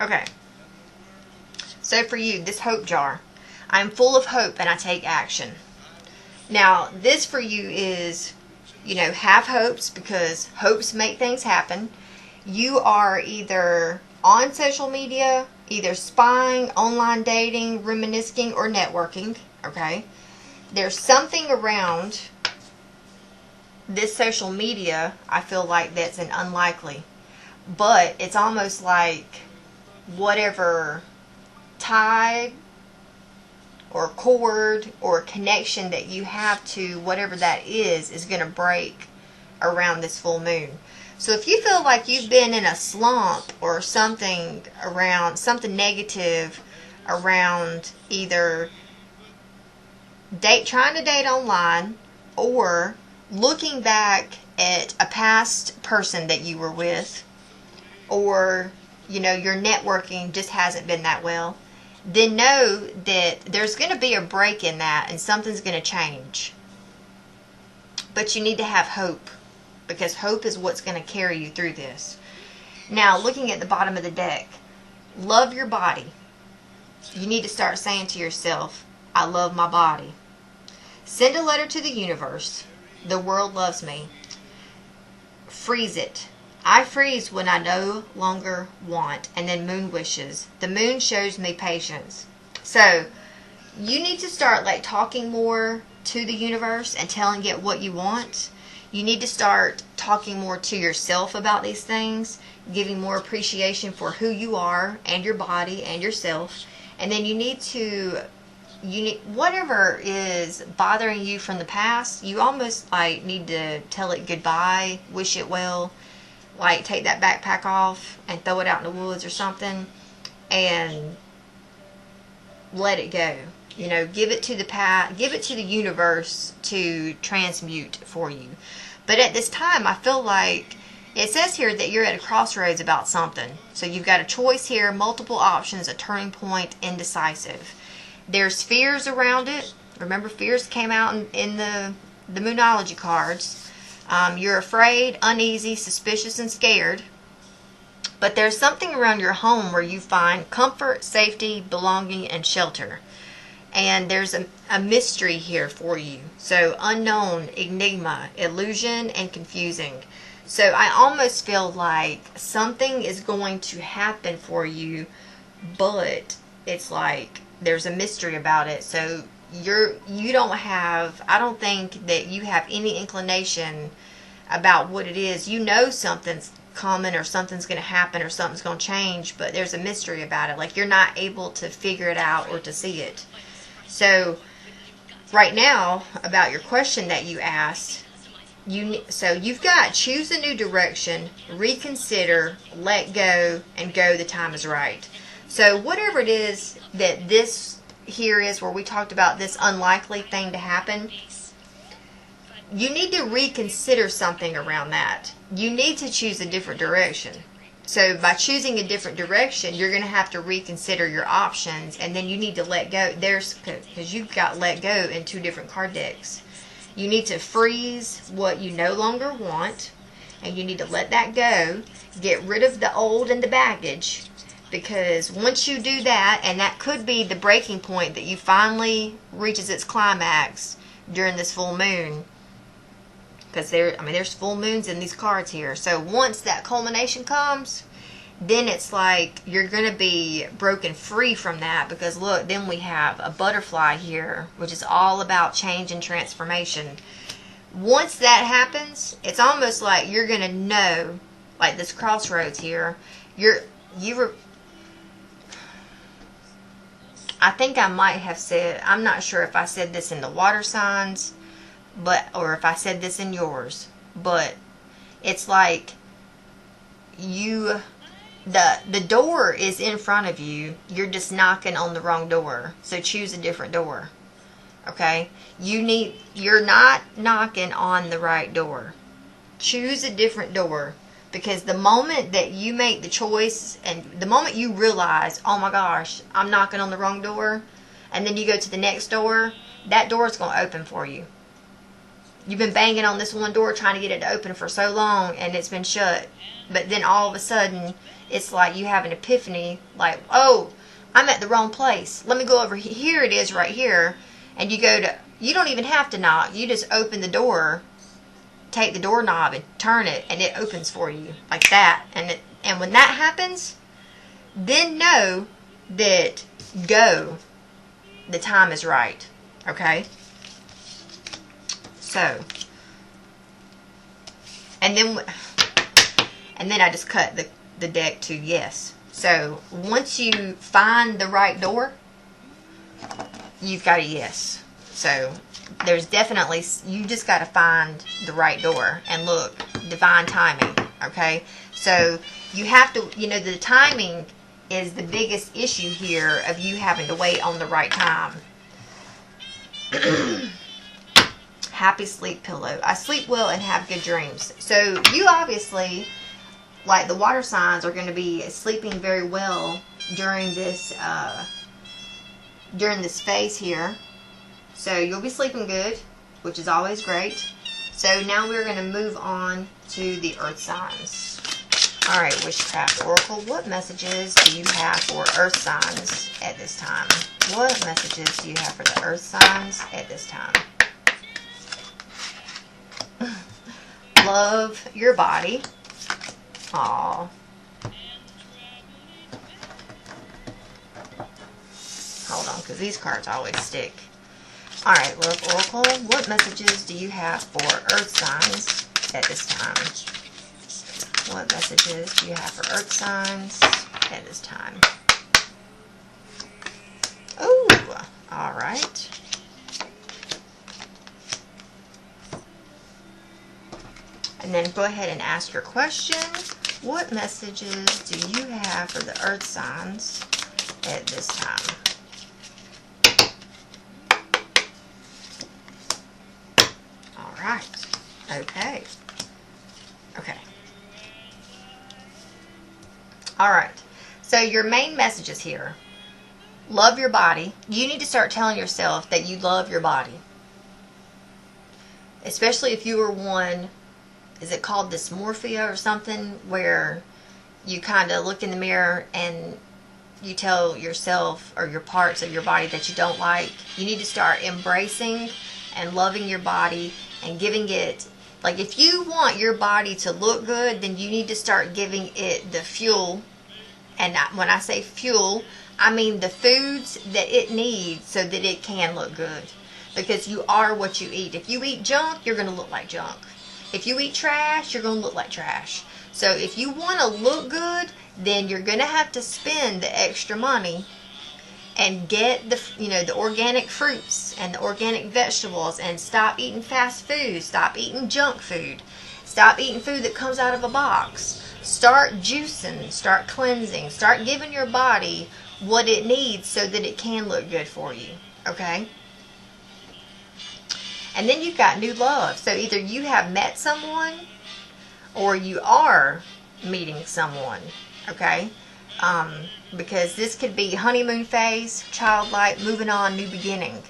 Okay. So for you, this hope jar. I'm full of hope and I take action. Now, this for you is, you know, have hopes, because hopes make things happen. You are either on social media, either spying, online dating, reminiscing, or networking, okay? There's something around this social media, I feel like, that's an unlikely. But it's almost like whatever tie or cord or connection that you have to whatever that is going to break around this full moon. So if you feel like you've been in a slump or something around, something negative around either trying to date online, or looking back at a past person that you were with, or, you know, your networking just hasn't been that well, then know that there's going to be a break in that and something's going to change. But you need to have hope, because hope is what's going to carry you through this. Now, looking at the bottom of the deck, love your body. You need to start saying to yourself, I love my body. Send a letter to the universe. The world loves me. Freeze it. I freeze when I no longer want. And then moon wishes. The moon shows me patience. So, you need to start like talking more to the universe and telling it what you want. You need to start talking more to yourself about these things, giving more appreciation for who you are and your body and yourself. And then you need whatever is bothering you from the past, you almost like need to tell it goodbye, wish it well, like take that backpack off and throw it out in the woods or something and let it go. You know, give it to the universe to transmute for you. But at this time, I feel like it says here that you're at a crossroads about something. So you've got a choice here, multiple options, a turning point, indecisive. There's fears around it. Remember, fears came out in the Moonology cards. You're afraid, uneasy, suspicious, and scared. But there's something around your home where you find comfort, safety, belonging, and shelter. And there's a mystery here for you. So unknown, enigma, illusion, and confusing. So I almost feel like something is going to happen for you, but it's like there's a mystery about it. So you don't have, I don't think that you have any inclination about what it is. You know something's coming or something's going to happen or something's going to change, but there's a mystery about it. Like you're not able to figure it out or to see it. So right now, about your question that you asked, so you've got choose a new direction, reconsider, let go, and go. The time is right. So whatever it is that this here is, where we talked about this unlikely thing to happen, you need to reconsider something around that. You need to choose a different direction. So by choosing a different direction, you're going to have to reconsider your options, and then you need to let go. Because you've got let go in 2 different card decks. You need to freeze what you no longer want, and you need to let that go. Get rid of the old and the baggage, because once you do that, and that could be the breaking point that you finally reaches its climax during this full moon. Because there's full moons in these cards here. So once that culmination comes, then it's like you're going to be broken free from that. Because look, then we have a butterfly here, which is all about change and transformation. Once that happens, it's almost like you're going to know, like this crossroads here, I think I might have said, I'm not sure if I said this in the water signs, or if I said this in yours, but it's like the door is in front of you. You're just knocking on the wrong door. So choose a different door. Okay? You're not knocking on the right door. Choose a different door. Because the moment that you make the choice, and the moment you realize, oh my gosh, I'm knocking on the wrong door, and then you go to the next door, that door is going to open for you. You've been banging on this one door trying to get it to open for so long, and it's been shut. But then all of a sudden, it's like you have an epiphany, like, oh, I'm at the wrong place. Let me go over here. Here it is right here. And you don't even have to knock. You just open the door, take the doorknob and turn it, and it opens for you like that. And when that happens, then know that the time is right. Okay? So, and then I just cut the deck to yes. So once you find the right door, you've got a yes. So there's definitely, you just got to find the right door. And look, divine timing. Okay? So you have to, the timing is the biggest issue here of you having to wait on the right time. Happy sleep pillow. I sleep well and have good dreams. So you obviously, like the water signs, are going to be sleeping very well during this phase here. So you'll be sleeping good, which is always great. So now we're going to move on to the earth signs. Alright, Witchcraft Oracle, what messages do you have for earth signs at this time? What messages do you have for the earth signs at this time? Love your body. Aww. Hold on, because these cards always stick. Alright, Love Oracle, what messages do you have for earth signs at this time? What messages do you have for earth signs at this time? Ooh, alright. And then go ahead and ask your question. What messages do you have for the earth signs at this time? Alright. Okay. Okay. Alright. So your main messages here. Love your body. You need to start telling yourself that you love your body. Especially if you are one, is it called dysmorphia or something, where you kind of look in the mirror and you tell yourself or your parts of your body that you don't like. You need to start embracing and loving your body and giving it, like if you want your body to look good, then you need to start giving it the fuel. And when I say fuel, I mean the foods that it needs so that it can look good. Because you are what you eat. If you eat junk, you're going to look like junk. If you eat trash, you're going to look like trash. So if you want to look good, then you're going to have to spend the extra money and get the organic fruits and the organic vegetables, and stop eating fast food, stop eating junk food, stop eating food that comes out of a box. Start juicing, start cleansing, start giving your body what it needs so that it can look good for you, okay? And then you've got new love. So either you have met someone or you are meeting someone, okay? Because this could be honeymoon phase, childlike, moving on, new beginning.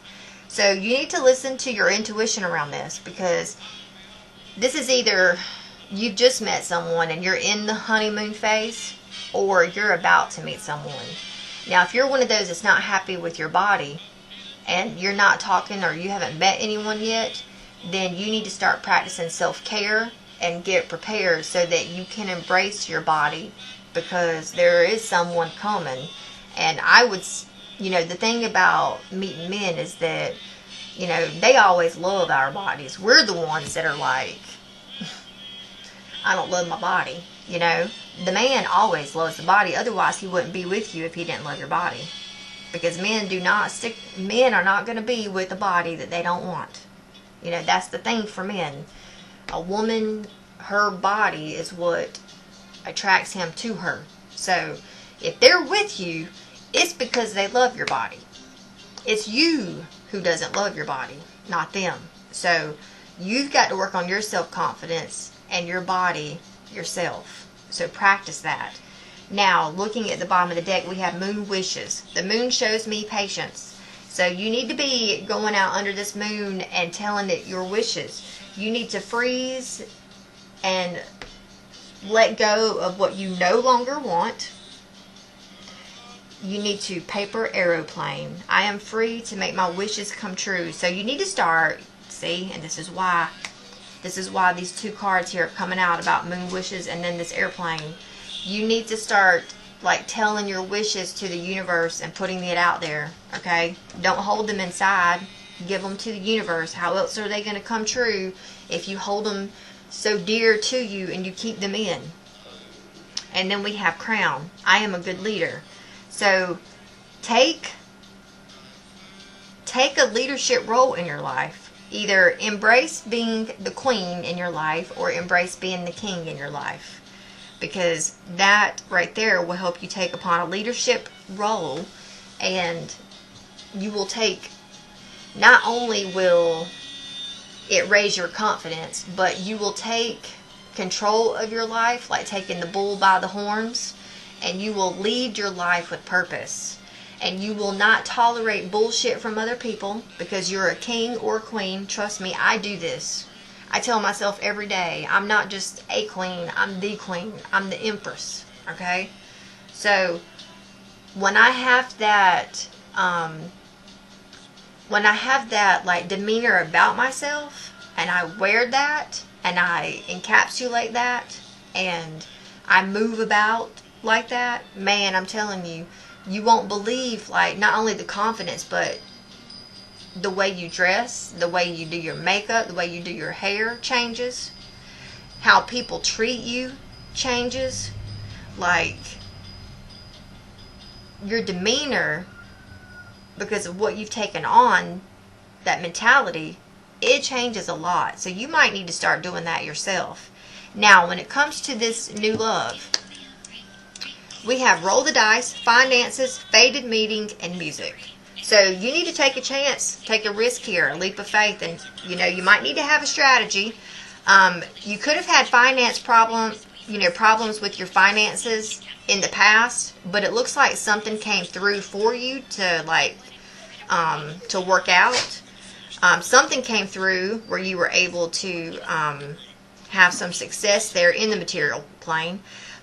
So you need to listen to your intuition around this, because this is either you've just met someone and you're in the honeymoon phase, or you're about to meet someone. Now, if you're one of those that's not happy with your body and you're not talking, or you haven't met anyone yet, then you need to start practicing self-care and get prepared so that you can embrace your body, because there is someone coming. And I would, the thing about meeting men is that, they always love our bodies. We're the ones that are like, I don't love my body. The man always loves the body. Otherwise, he wouldn't be with you if he didn't love your body. Because men are not going to be with a body that they don't want. That's the thing for men. A woman, her body is what attracts him to her. So, if they're with you, it's because they love your body. It's you who doesn't love your body, not them. So, you've got to work on your self-confidence and your body yourself. So practice that. Now, looking at the bottom of the deck, we have moon wishes. The moon shows me patience. So you need to be going out under this moon and telling it your wishes. You need to freeze and let go of what you no longer want. You need to paper aeroplane. I am free to make my wishes come true. So you need to start, see, and this is why these two cards here are coming out about moon wishes and then this airplane. You need to start telling your wishes to the universe and putting it out there, okay? Don't hold them inside. Give them to the universe. How else are they going to come true if you hold them so dear to you and you keep them in? And then we have crown. I am a good leader. So take a leadership role in your life. Either embrace being the queen in your life or embrace being the king in your life. Because that right there will help you take upon a leadership role, and you will take, not only will it raise your confidence, but you will take control of your life, like taking the bull by the horns, and you will lead your life with purpose. And you will not tolerate bullshit from other people, because you're a king or a queen. Trust me, I do this. I tell myself every day, I'm not just a queen, I'm the queen. I'm the empress, okay? So, when I have that, demeanor about myself, and I wear that, and I encapsulate that, and I move about like that, man, I'm telling you, you won't believe, not only the confidence, but the way you dress, the way you do your makeup, the way you do your hair changes. How people treat you changes. Your demeanor, because of what you've taken on, that mentality, it changes a lot. So you might need to start doing that yourself. Now, when it comes to this new love, we have roll the dice, finances, fated meeting, and music. So you need to take a chance, take a risk here, a leap of faith, and you might need to have a strategy. You could have had finance problems with your finances in the past, but it looks like something came through for you to work out. Something came through where you were able to have some success there in the material plane.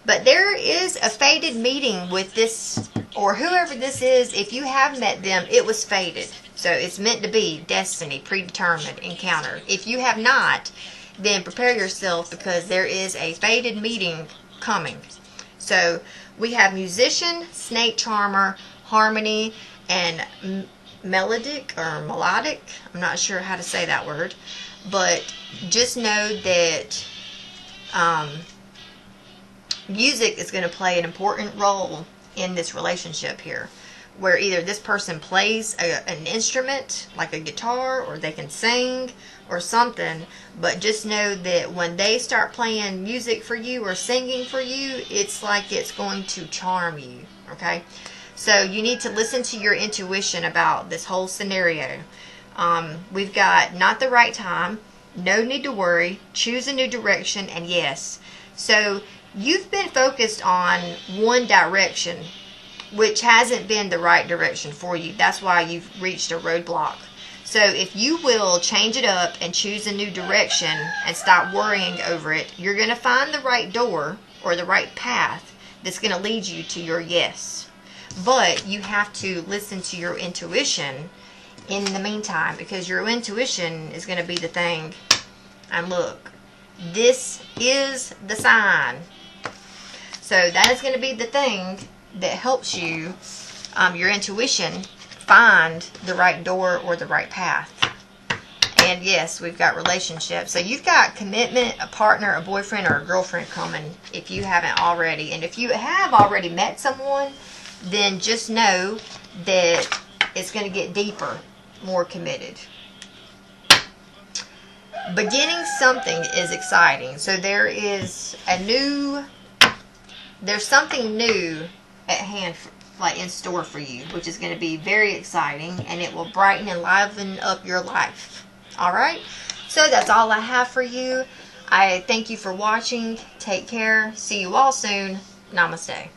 But there is a fated meeting with this, or whoever this is. If you have met them, it was fated. So it's meant to be, destiny, predetermined encounter. If you have not, then prepare yourself, because there is a fated meeting coming. So we have musician, snake charmer, harmony, and melodic. I'm not sure how to say that word. But just know that music is going to play an important role in this relationship here. where either this person plays an instrument like a guitar, or they can sing or something, but just know that when they start playing music for you or singing for you, it's like it's going to charm you. Okay, so you need to listen to your intuition about this whole scenario. We've got not the right time, no need to worry, choose a new direction, and yes. So you've been focused on one direction, which hasn't been the right direction for you. That's why you've reached a roadblock. So if you will change it up and choose a new direction and stop worrying over it, you're going to find the right door or the right path that's going to lead you to your yes. But you have to listen to your intuition in the meantime, because your intuition is going to be the thing. And look, this is the sign. So that is going to be the thing that helps you, your intuition, find the right door or the right path. And yes, we've got relationships. So you've got commitment, a partner, a boyfriend, or a girlfriend coming if you haven't already. And if you have already met someone, then just know that it's going to get deeper, more committed. Beginning something is exciting. So there's something new at hand, like in store for you, which is going to be very exciting, and it will brighten and liven up your life. Alright, so that's all I have for you. I thank you for watching. Take care. See you all soon. Namaste.